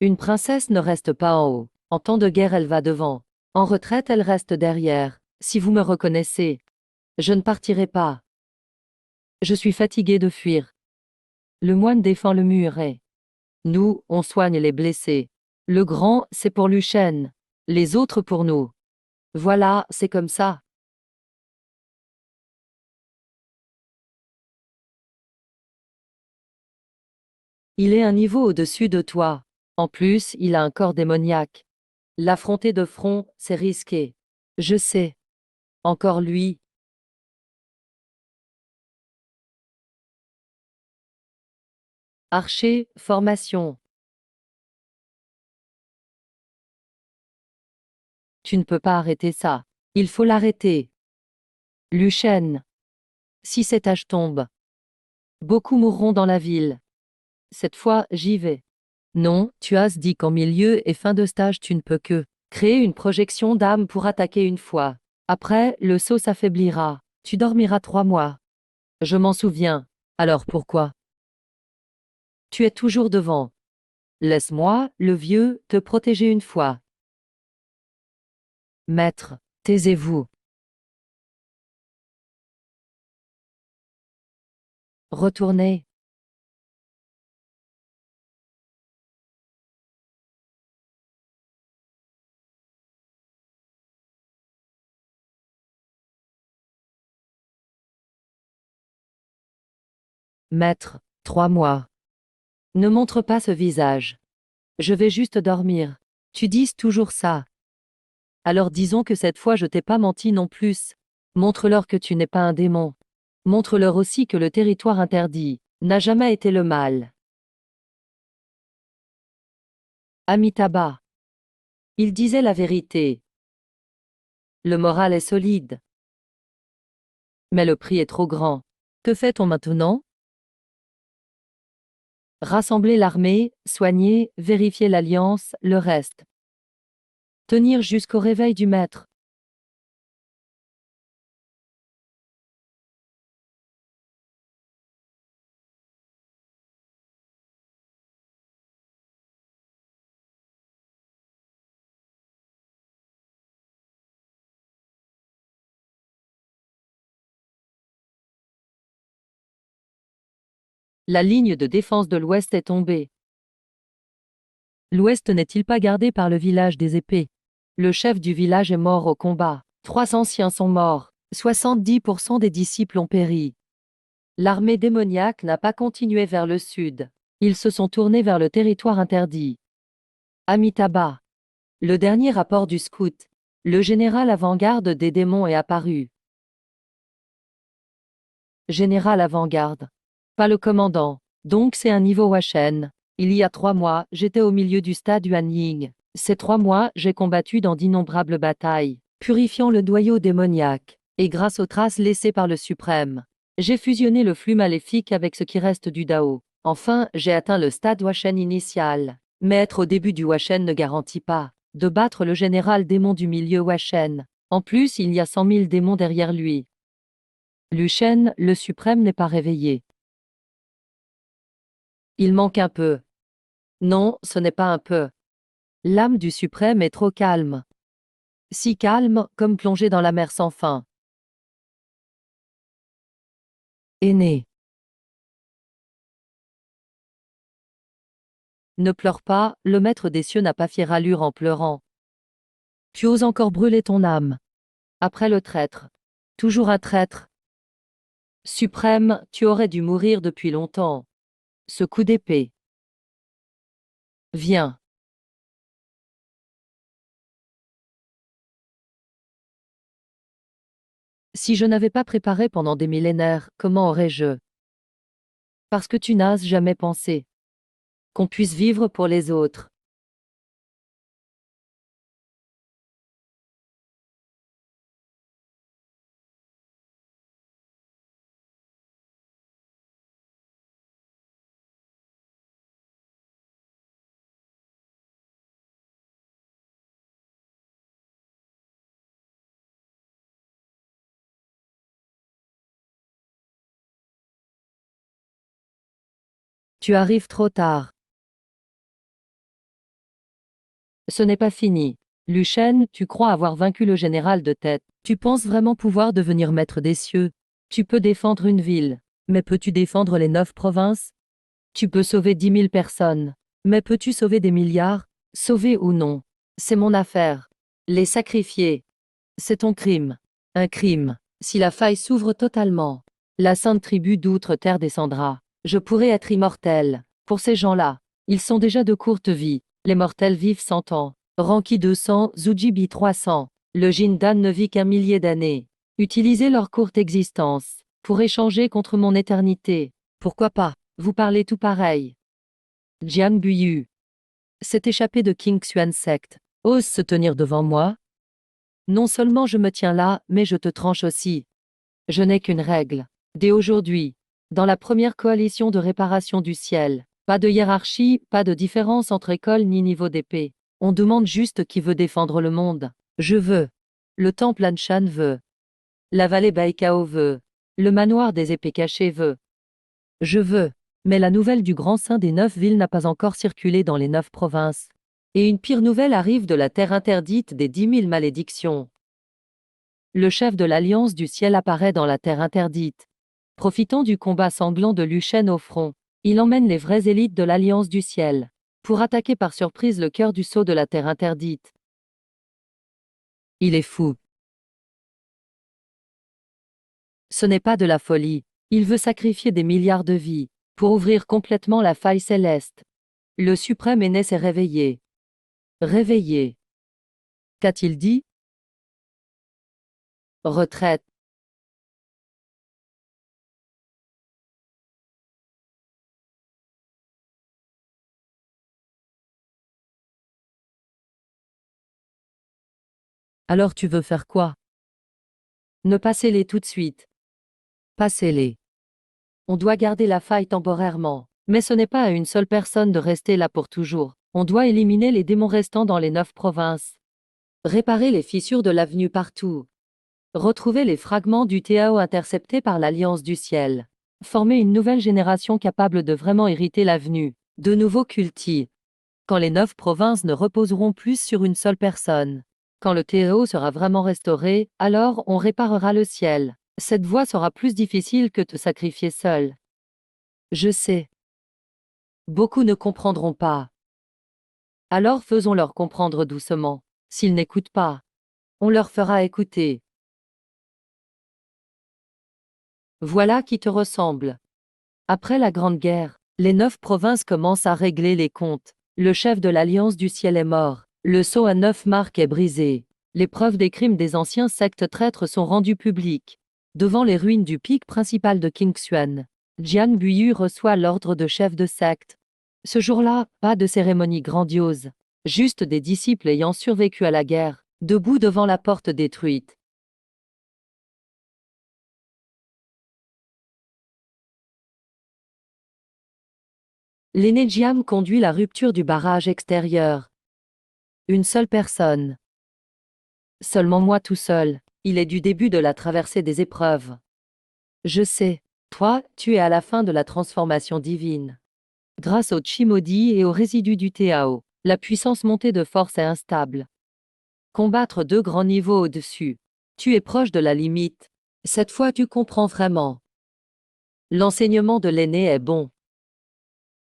Une princesse ne reste pas en haut. En temps de guerre, elle va devant. En retraite, elle reste derrière. Si vous me reconnaissez, je ne partirai pas. Je suis fatigué de fuir. Le moine défend le muret. Nous, on soigne les blessés. Le grand, c'est pour Luchen. Les autres pour nous. Voilà, c'est comme ça. Il est un niveau au-dessus de toi. En plus, il a un corps démoniaque. L'affronter de front, c'est risqué. Je sais. Encore lui. Archer, formation. Tu ne peux pas arrêter ça. Il faut l'arrêter. Luchen. Si cet âge tombe, beaucoup mourront dans la ville. Cette fois, j'y vais. Non, tu as dit qu'en milieu et fin de stage tu ne peux que créer une projection d'âme pour attaquer une fois. Après, le sceau s'affaiblira. Tu dormiras 3 mois. Je m'en souviens. Alors pourquoi? Tu es toujours devant. Laisse-moi, le vieux, te protéger une fois. Maître, taisez-vous. Retournez. Maître, 3 mois. Ne montre pas ce visage. Je vais juste dormir. Tu dises toujours ça. Alors disons que cette fois je t'ai pas menti non plus. Montre-leur que tu n'es pas un démon. Montre-leur aussi que le territoire interdit n'a jamais été le mal. Amitabha. Il disait la vérité. Le moral est solide. Mais le prix est trop grand. Que fait-on maintenant? Rassembler l'armée, soigner, vérifier l'alliance, le reste. Tenir jusqu'au réveil du maître. La ligne de défense de l'Ouest est tombée. L'Ouest n'est-il pas gardé par le village des épées? Le chef du village est mort au combat. 3 anciens sont morts. 70% des disciples ont péri. L'armée démoniaque n'a pas continué vers le sud. Ils se sont tournés vers le territoire interdit. Amitabha. Le dernier rapport du scout. Le général avant-garde des démons est apparu. Général avant-garde. Pas le commandant. Donc c'est un niveau Washen. Il y a 3 mois, j'étais au milieu du stade Yuanying. Ces 3 mois, j'ai combattu dans d'innombrables batailles, purifiant le noyau démoniaque. Et grâce aux traces laissées par le Suprême, j'ai fusionné le flux maléfique avec ce qui reste du Dao. Enfin, j'ai atteint le stade Washen initial. Mais être au début du Washen ne garantit pas de battre le général démon du milieu Washen. En plus, il y a 100 000 démons derrière lui. Luchen, le suprême n'est pas réveillé. Il manque un peu. Non, ce n'est pas un peu. L'âme du suprême est trop calme. Si calme, comme plongée dans la mer sans fin. Aîné. Ne pleure pas, le maître des cieux n'a pas fière allure en pleurant. Tu oses encore brûler ton âme. Après le traître. Toujours un traître. Suprême, tu aurais dû mourir depuis longtemps. Ce coup d'épée. Viens. Si je n'avais pas préparé pendant des millénaires, comment aurais-je Parce que tu n'as jamais pensé qu'on puisse vivre pour les autres. Tu arrives trop tard. Ce n'est pas fini. Lucien, tu crois avoir vaincu le général de tête. Tu penses vraiment pouvoir devenir maître des cieux. Tu peux défendre une ville. Mais peux-tu défendre les 9 provinces? Tu peux sauver 10 000 personnes. Mais peux-tu sauver des milliards? Sauver ou non? C'est mon affaire. Les sacrifier. C'est ton crime. Un crime. Si la faille s'ouvre totalement, la sainte tribu d'outre-terre descendra. Je pourrais être immortel. Pour ces gens-là, ils sont déjà de courte vie. Les mortels vivent 100 ans. Ranki 200, Zujibi 300. Le Jindan ne vit qu'un millier d'années. Utilisez leur courte existence pour échanger contre mon éternité. Pourquoi pas? Vous parlez tout pareil. Jiang Buyu s'est échappé de King Xuan Sect. Ose se tenir devant moi? Non seulement je me tiens là, mais je te tranche aussi. Je n'ai qu'une règle. Dès aujourd'hui, dans la première coalition de réparation du ciel, pas de hiérarchie, pas de différence entre école ni niveau d'épée. On demande juste qui veut défendre le monde. Je veux. Le temple Anshan veut. La vallée Baikao veut. Le manoir des épées cachées veut. Je veux. Mais la nouvelle du grand saint des 9 villes n'a pas encore circulé dans les 9 provinces. Et une pire nouvelle arrive de la terre interdite des 10 000 malédictions. Le chef de l'Alliance du ciel apparaît dans la terre interdite. Profitant du combat sanglant de Lucien au front, il emmène les vraies élites de l'Alliance du ciel pour attaquer par surprise le cœur du sceau de la terre interdite. Il est fou. Ce n'est pas de la folie. Il veut sacrifier des milliards de vies pour ouvrir complètement la faille céleste. Le suprême aîné s'est réveillé. Réveillé. Qu'a-t-il dit? Retraite. Alors tu veux faire quoi? Ne passez-les tout de suite. Passez-les. On doit garder la faille temporairement. Mais ce n'est pas à une seule personne de rester là pour toujours. On doit éliminer les démons restants dans les 9 provinces. Réparer les fissures de l'avenue partout. Retrouver les fragments du Tao interceptés par l'Alliance du ciel. Former une nouvelle génération capable de vraiment hériter l'avenue. De nouveaux cultis. Quand les 9 provinces ne reposeront plus sur une seule personne. Quand le Tao sera vraiment restauré, alors on réparera le ciel. Cette voie sera plus difficile que de sacrifier seul. Je sais. Beaucoup ne comprendront pas. Alors faisons-leur comprendre doucement. S'ils n'écoutent pas, on leur fera écouter. Voilà qui te ressemble. Après la Grande Guerre, les 9 provinces commencent à régler les comptes. Le chef de l'Alliance du ciel est mort. Le sceau à 9 marques est brisé. Les preuves des crimes des anciens sectes traîtres sont rendues publiques. Devant les ruines du pic principal de Qingxuan, Jiang Buyu reçoit l'ordre de chef de secte. Ce jour-là, pas de cérémonie grandiose. Juste des disciples ayant survécu à la guerre, debout devant la porte détruite. L'aîné Jiang conduit la rupture du barrage extérieur. Une seule personne. Seulement moi tout seul. Il est du début de la traversée des épreuves. Je sais. Toi, tu es à la fin de la transformation divine. Grâce au Chi maudit et aux résidus du Tao, la puissance montée de force est instable. Combattre 2 grands niveaux au-dessus. Tu es proche de la limite. Cette fois tu comprends vraiment. L'enseignement de l'aîné est bon.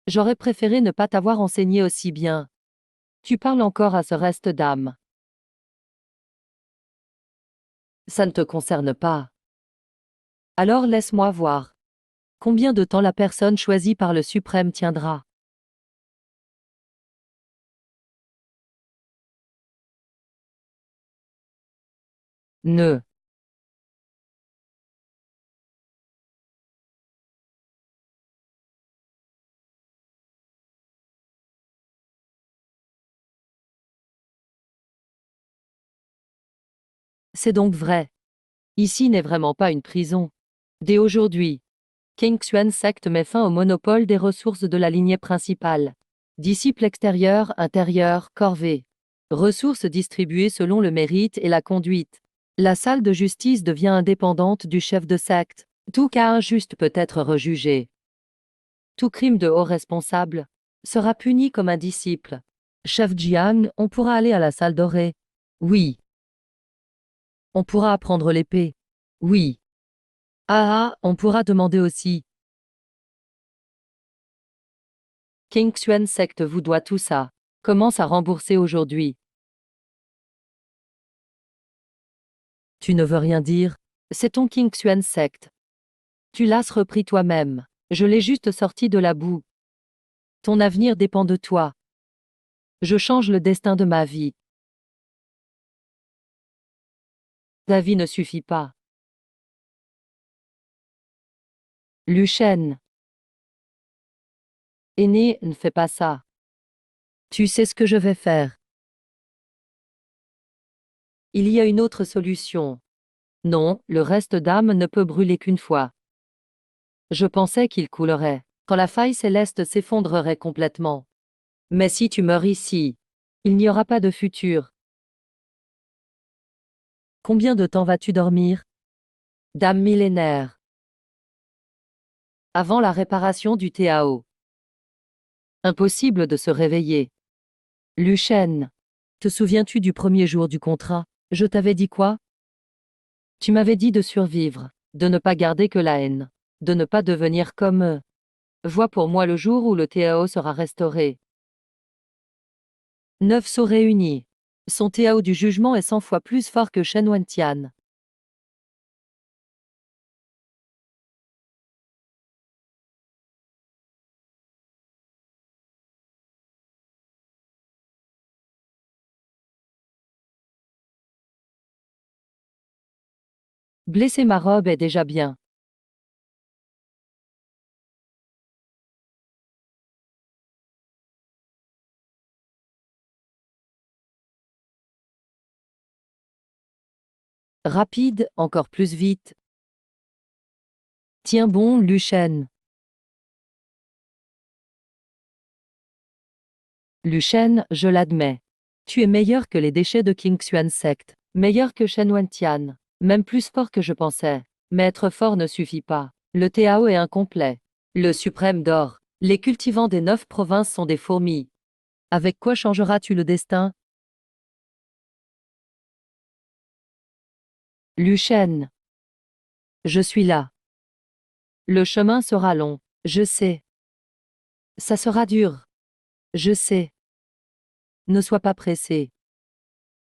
J'aurais préféré ne pas t'avoir enseigné aussi bien. Tu parles encore à ce reste d'âme. Ça ne te concerne pas. Alors laisse-moi voir. Combien de temps la personne choisie par le suprême tiendra? Ne. C'est donc vrai. Ici n'est vraiment pas une prison. Dès aujourd'hui, King Xuan Sect met fin au monopole des ressources de la lignée principale. Disciples extérieurs, intérieurs, corvée. Ressources distribuées selon le mérite et la conduite. La salle de justice devient indépendante du chef de secte. Tout cas injuste peut être rejugé. Tout crime de haut responsable sera puni comme un disciple. Chef Jiang, on pourra aller à la salle dorée. Oui. On pourra apprendre l'épée. Oui. Ah, on pourra demander aussi. King Xuan Sect vous doit tout ça. Commence à rembourser aujourd'hui. Tu ne veux rien dire? C'est ton King Xuan Sect. Tu l'as repris toi-même. Je l'ai juste sorti de la boue. Ton avenir dépend de toi. Je change le destin de ma vie. Ta vie ne suffit pas. Lu Shen. Aîné, ne fais pas ça. Tu sais ce que je vais faire. Il y a une autre solution. Non, le reste d'âme ne peut brûler qu'une fois. Je pensais qu'il coulerait, quand la faille céleste s'effondrerait complètement. Mais si tu meurs ici, il n'y aura pas de futur. Combien de temps vas-tu dormir? Dame millénaire. Avant la réparation du Tao. Impossible de se réveiller. Lu Shen. Te souviens-tu du premier jour du contrat? Je t'avais dit quoi? Tu m'avais dit de survivre, de ne pas garder que la haine, de ne pas devenir comme eux. Vois pour moi le jour où le Tao sera restauré. 9 sceaux réunis. Son Tao du jugement est 100 fois plus fort que Shen Wentian. Blesser ma robe est déjà bien. Rapide, encore plus vite. Tiens bon, Lu Shen. Lu Shen, je l'admets. Tu es meilleur que les déchets de King Xuan Sect, meilleur que Shen Wentian, même plus fort que je pensais. Mais être fort ne suffit pas. Le Tao est incomplet. Le suprême dort. Les cultivants des 9 provinces sont des fourmis. Avec quoi changeras-tu le destin? Lu Shen. Je suis là. Le chemin sera long. Je sais. Ça sera dur. Je sais. Ne sois pas pressé.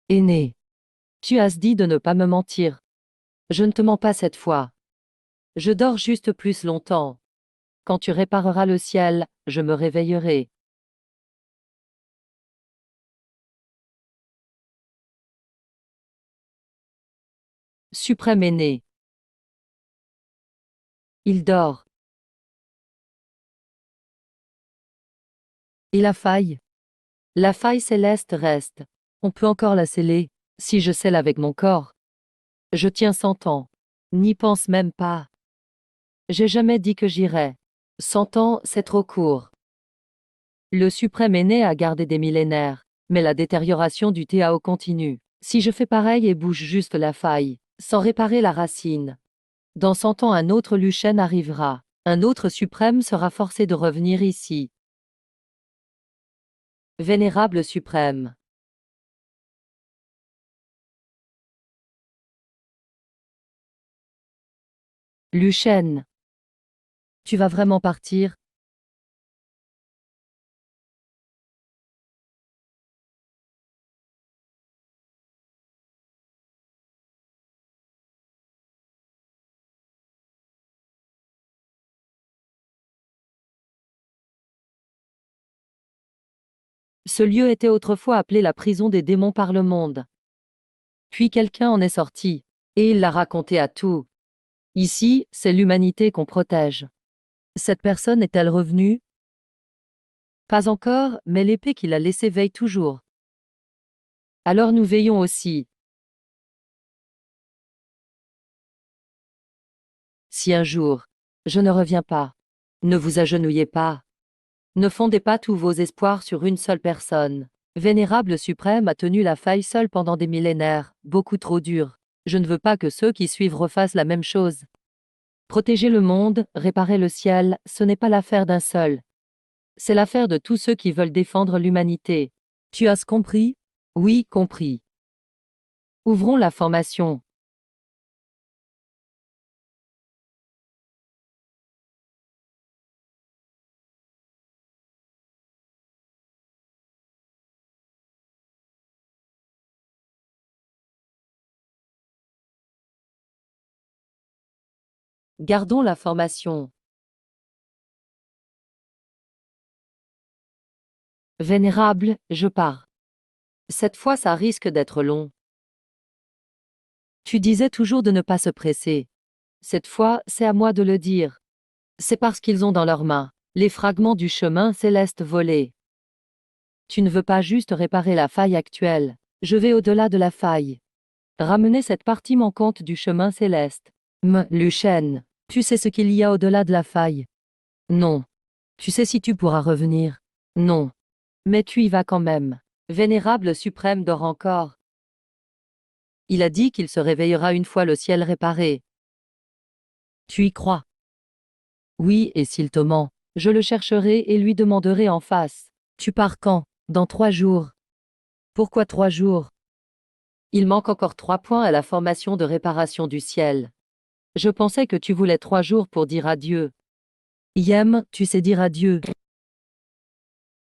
Aîné. Tu as dit de ne pas me mentir. Je ne te mens pas cette fois. Je dors juste plus longtemps. Quand tu répareras le ciel, je me réveillerai. Suprême aîné. Il dort. Et la faille? La faille céleste reste. On peut encore la sceller, si je scelle avec mon corps. Je tiens 100 ans. N'y pense même pas. J'ai jamais dit que j'irais. 100 ans, c'est trop court. Le suprême aîné a gardé des millénaires, mais la détérioration du Tao continue. Si je fais pareil et bouge juste la faille, sans réparer la racine, dans 100 ans un autre Lu Shen arrivera. Un autre suprême sera forcé de revenir ici. Vénérable suprême. Lu Shen. Tu vas vraiment partir? Ce lieu était autrefois appelé la prison des démons par le monde. Puis quelqu'un en est sorti, et il l'a raconté à tout. Ici, c'est l'humanité qu'on protège. Cette personne est-elle revenue? Pas encore, mais l'épée qu'il a laissée veille toujours. Alors nous veillons aussi. Si un jour, je ne reviens pas, ne vous agenouillez pas. Ne fondez pas tous vos espoirs sur une seule personne. Vénérable suprême a tenu la faille seule pendant des millénaires, beaucoup trop dur. Je ne veux pas que ceux qui suivent refassent la même chose. Protéger le monde, réparer le ciel, ce n'est pas l'affaire d'un seul. C'est l'affaire de tous ceux qui veulent défendre l'humanité. Tu as compris? Oui, compris. Ouvrons la formation. Gardons la formation. Vénérable, je pars. Cette fois ça risque d'être long. Tu disais toujours de ne pas se presser. Cette fois, c'est à moi de le dire. C'est parce qu'ils ont dans leurs mains les fragments du chemin céleste volé. Tu ne veux pas juste réparer la faille actuelle. Je vais au-delà de la faille. Ramener cette partie manquante du chemin céleste. Luchen, tu sais ce qu'il y a au-delà de la faille? Non. Tu sais si tu pourras revenir? Non. Mais tu y vas quand même. Vénérable suprême dort encore. Il a dit qu'il se réveillera une fois le ciel réparé. Tu y crois? Oui, et s'il te ment, je le chercherai et lui demanderai en face. Tu pars quand? Dans 3 jours. Pourquoi 3 jours? Il manque encore 3 points à la formation de réparation du ciel. Je pensais que tu voulais 3 jours pour dire adieu. Yem, tu sais dire adieu.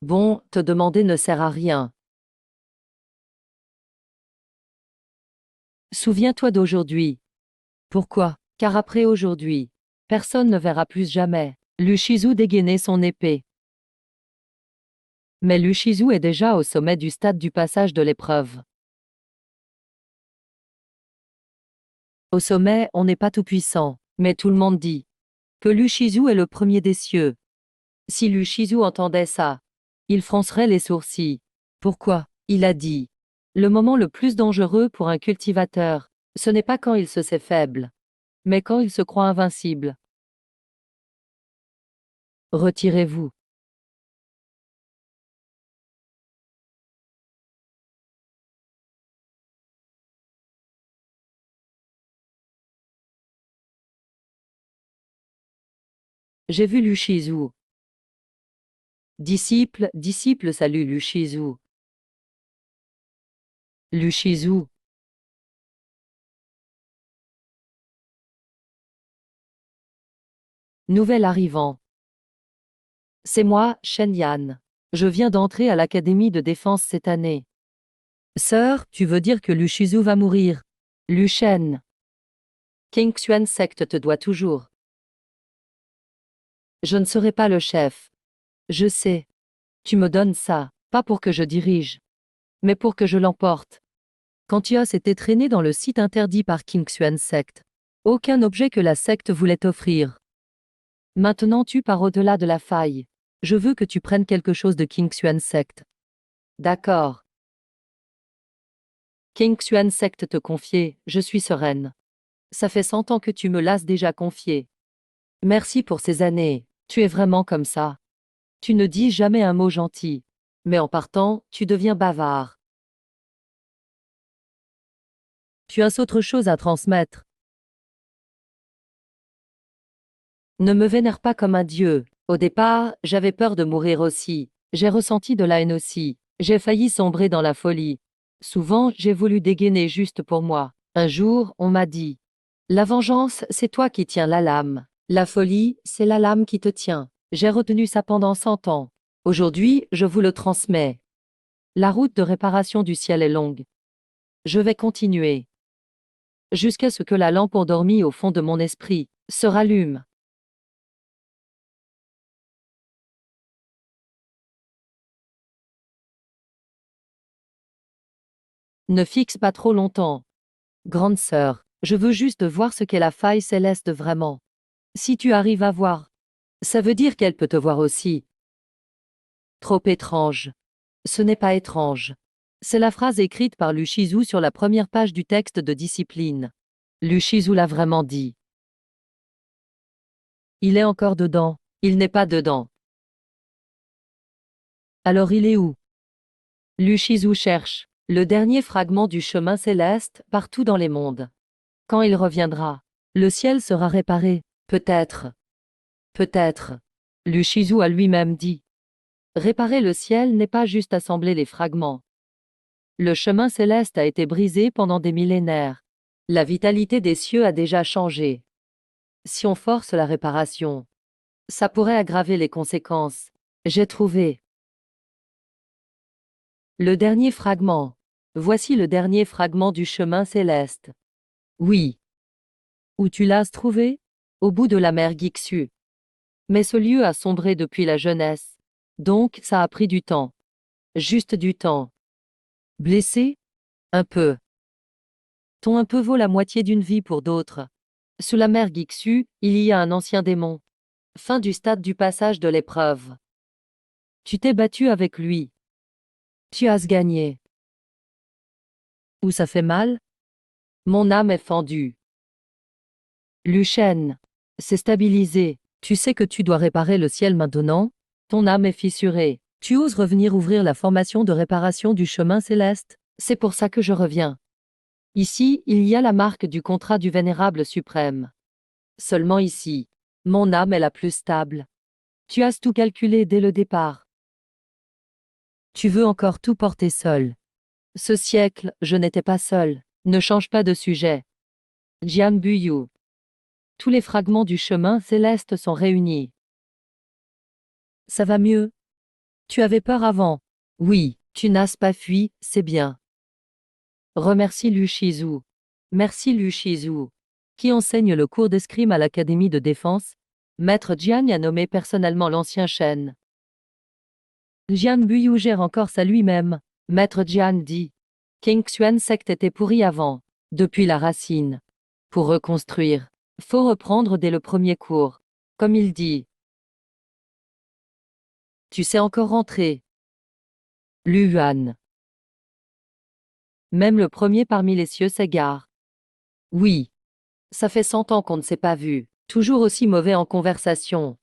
Bon, te demander ne sert à rien. Souviens-toi d'aujourd'hui. Pourquoi? Car après aujourd'hui, personne ne verra plus jamais. Lushizu dégainait son épée. Mais Lushizu est déjà au sommet du stade du passage de l'épreuve. Au sommet, on n'est pas tout-puissant, mais tout le monde dit que Lushizu est le premier des cieux. Si Lushizu entendait ça, il froncerait les sourcils. Pourquoi? Il a dit. Le moment le plus dangereux pour un cultivateur, ce n'est pas quand il se sait faible, mais quand il se croit invincible. Retirez-vous. J'ai vu Lushizu. Disciple, disciple, salut Lushizu. Lushizu. Nouvel arrivant. C'est moi, Shen Yan. Je viens d'entrer à l'Académie de défense cette année. Sœur, tu veux dire que Lushizu va mourir? Lu Shen. King Xuan secte te doit toujours. Je ne serai pas le chef. Je sais. Tu me donnes ça, pas pour que je dirige, mais pour que je l'emporte. Quand Tios était traîné dans le site interdit par King Xuan secte, aucun objet que la secte voulait offrir. Maintenant tu pars au-delà de la faille. Je veux que tu prennes quelque chose de King Xuan secte. D'accord. King Xuan secte te confier, je suis sereine. Ça fait 100 ans que tu me l'as déjà confié. Merci pour ces années, tu es vraiment comme ça. Tu ne dis jamais un mot gentil. Mais en partant, tu deviens bavard. Tu as autre chose à transmettre. Ne me vénère pas comme un dieu. Au départ, j'avais peur de mourir aussi. J'ai ressenti de la haine aussi. J'ai failli sombrer dans la folie. Souvent, j'ai voulu dégainer juste pour moi. Un jour, on m'a dit: la vengeance, c'est toi qui tiens la lame. La folie, c'est la lame qui te tient. J'ai retenu ça pendant 100 ans. Aujourd'hui, je vous le transmets. La route de réparation du ciel est longue. Je vais continuer. Jusqu'à ce que la lampe endormie au fond de mon esprit se rallume. Ne fixe pas trop longtemps. Grande sœur, je veux juste voir ce qu'est la faille céleste vraiment. Si tu arrives à voir, ça veut dire qu'elle peut te voir aussi. Trop étrange. Ce n'est pas étrange. C'est la phrase écrite par Lushizu sur la première page du texte de discipline. Lushizu l'a vraiment dit. Il est encore dedans. Il n'est pas dedans. Alors il est où? Lu Shizu cherche le dernier fragment du chemin céleste partout dans les mondes. Quand il reviendra, le ciel sera réparé. Peut-être. Peut-être. Lu Shizu a lui-même dit. Réparer le ciel n'est pas juste assembler les fragments. Le chemin céleste a été brisé pendant des millénaires. La vitalité des cieux a déjà changé. Si on force la réparation, ça pourrait aggraver les conséquences. J'ai trouvé. Le dernier fragment. Voici le dernier fragment du chemin céleste. Oui. Où tu l'as trouvé? Au bout de la mer Gixu. Mais ce lieu a sombré depuis la jeunesse. Donc ça a pris du temps. Juste du temps. Blessé? Un peu. Ton un peu vaut la moitié d'une vie pour d'autres. Sous la mer Gixu, il y a un ancien démon. Fin du stade du passage de l'épreuve. Tu t'es battu avec lui. Tu as gagné. Où ça fait mal? Mon âme est fendue. Luchen. C'est stabilisé. Tu sais que tu dois réparer le ciel maintenant? Ton âme est fissurée. Tu oses revenir ouvrir la formation de réparation du chemin céleste? C'est pour ça que je reviens. Ici, il y a la marque du contrat du Vénérable suprême. Seulement ici, mon âme est la plus stable. Tu as tout calculé dès le départ. Tu veux encore tout porter seul. Ce siècle, je n'étais pas seul. Ne change pas de sujet. Jian Buyu. Tous les fragments du chemin céleste sont réunis. Ça va mieux? Tu avais peur avant. Oui, tu n'as pas fui, c'est bien. Remercie Lu Shizu. Merci Lu Shizu. Qui enseigne le cours d'escrime à l'Académie de défense. Maître Jian a nommé personnellement l'ancien Shen. Jian Buyu gère encore ça lui-même. Maître Jian dit. King Xuan secte était pourri avant. Depuis la racine. Pour reconstruire, faut reprendre dès le premier cours. Comme il dit. Tu sais encore rentrer. Lu Yuan. Même le premier parmi les cieux s'égare. Oui. Ça fait 100 ans qu'on ne s'est pas vu. Toujours aussi mauvais en conversation.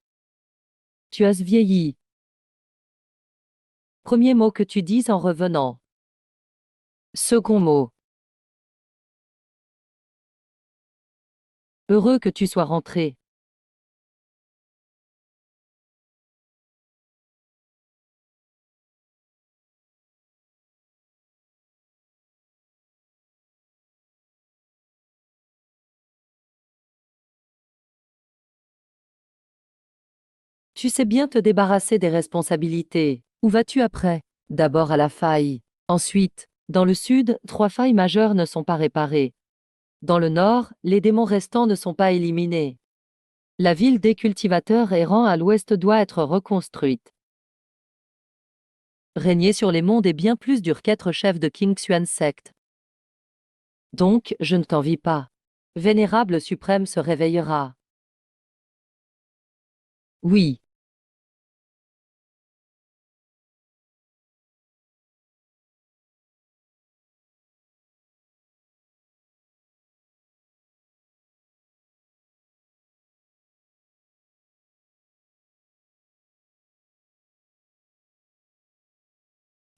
Tu as vieilli. Premier mot que tu dis en revenant. Second mot. Heureux que tu sois rentré. Tu sais bien te débarrasser des responsabilités. Où vas-tu après? D'abord à la faille. Ensuite, dans le sud, 3 failles majeures ne sont pas réparées. Dans le nord, les démons restants ne sont pas éliminés. La ville des cultivateurs errants à l'ouest doit être reconstruite. Régner sur les mondes est bien plus dur qu'être chef de King Xuan secte. Donc, je ne t'envie pas. Vénérable suprême se réveillera. Oui.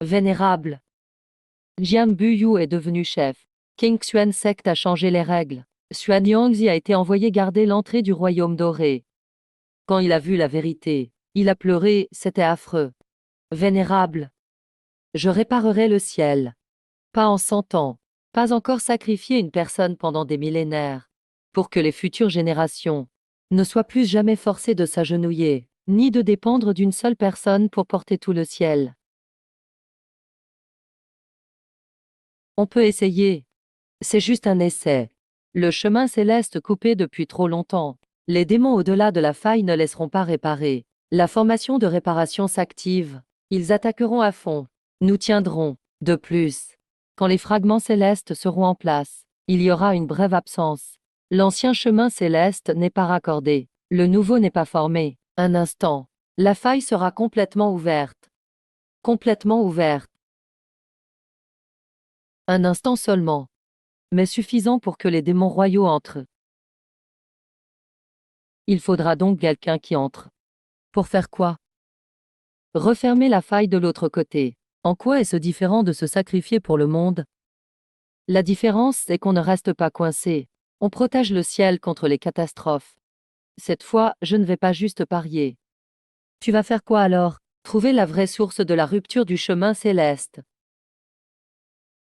Vénérable. Jian Buyu est devenu chef. King Xuan secte a changé les règles. Xuan Yongzi a été envoyé garder l'entrée du royaume doré. Quand il a vu la vérité, il a pleuré, c'était affreux. Vénérable. Je réparerai le ciel. Pas en 100 ans. Pas encore sacrifier une personne pendant des millénaires. Pour que les futures générations ne soient plus jamais forcées de s'agenouiller, ni de dépendre d'une seule personne pour porter tout le ciel. On peut essayer. C'est juste un essai. Le chemin céleste coupé depuis trop longtemps. Les démons au-delà de la faille ne laisseront pas réparer. La formation de réparation s'active. Ils attaqueront à fond. Nous tiendrons. De plus, quand les fragments célestes seront en place, il y aura une brève absence. L'ancien chemin céleste n'est pas raccordé. Le nouveau n'est pas formé. Un instant. La faille sera complètement ouverte. Complètement ouverte. Un instant seulement. Mais suffisant pour que les démons royaux entrent. Il faudra donc quelqu'un qui entre. Pour faire quoi? Refermer la faille de l'autre côté. En quoi est-ce différent de se sacrifier pour le monde? La différence, c'est qu'on ne reste pas coincé. On protège le ciel contre les catastrophes. Cette fois, je ne vais pas juste parier. Tu vas faire quoi alors? Trouver la vraie source de la rupture du chemin céleste.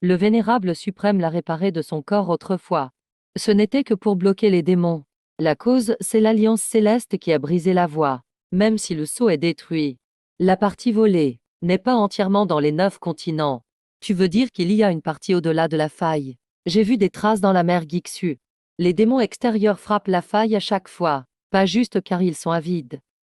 Le vénérable suprême l'a réparé de son corps autrefois. Ce n'était que pour bloquer les démons. La cause, c'est l'alliance céleste qui a brisé la voie. Même si le sceau est détruit, la partie volée n'est pas entièrement dans les 9 continents. Tu veux dire qu'il y a une partie au-delà de la faille? J'ai vu des traces dans la mer Gixu. Les démons extérieurs frappent la faille à chaque fois, pas juste car ils sont avides.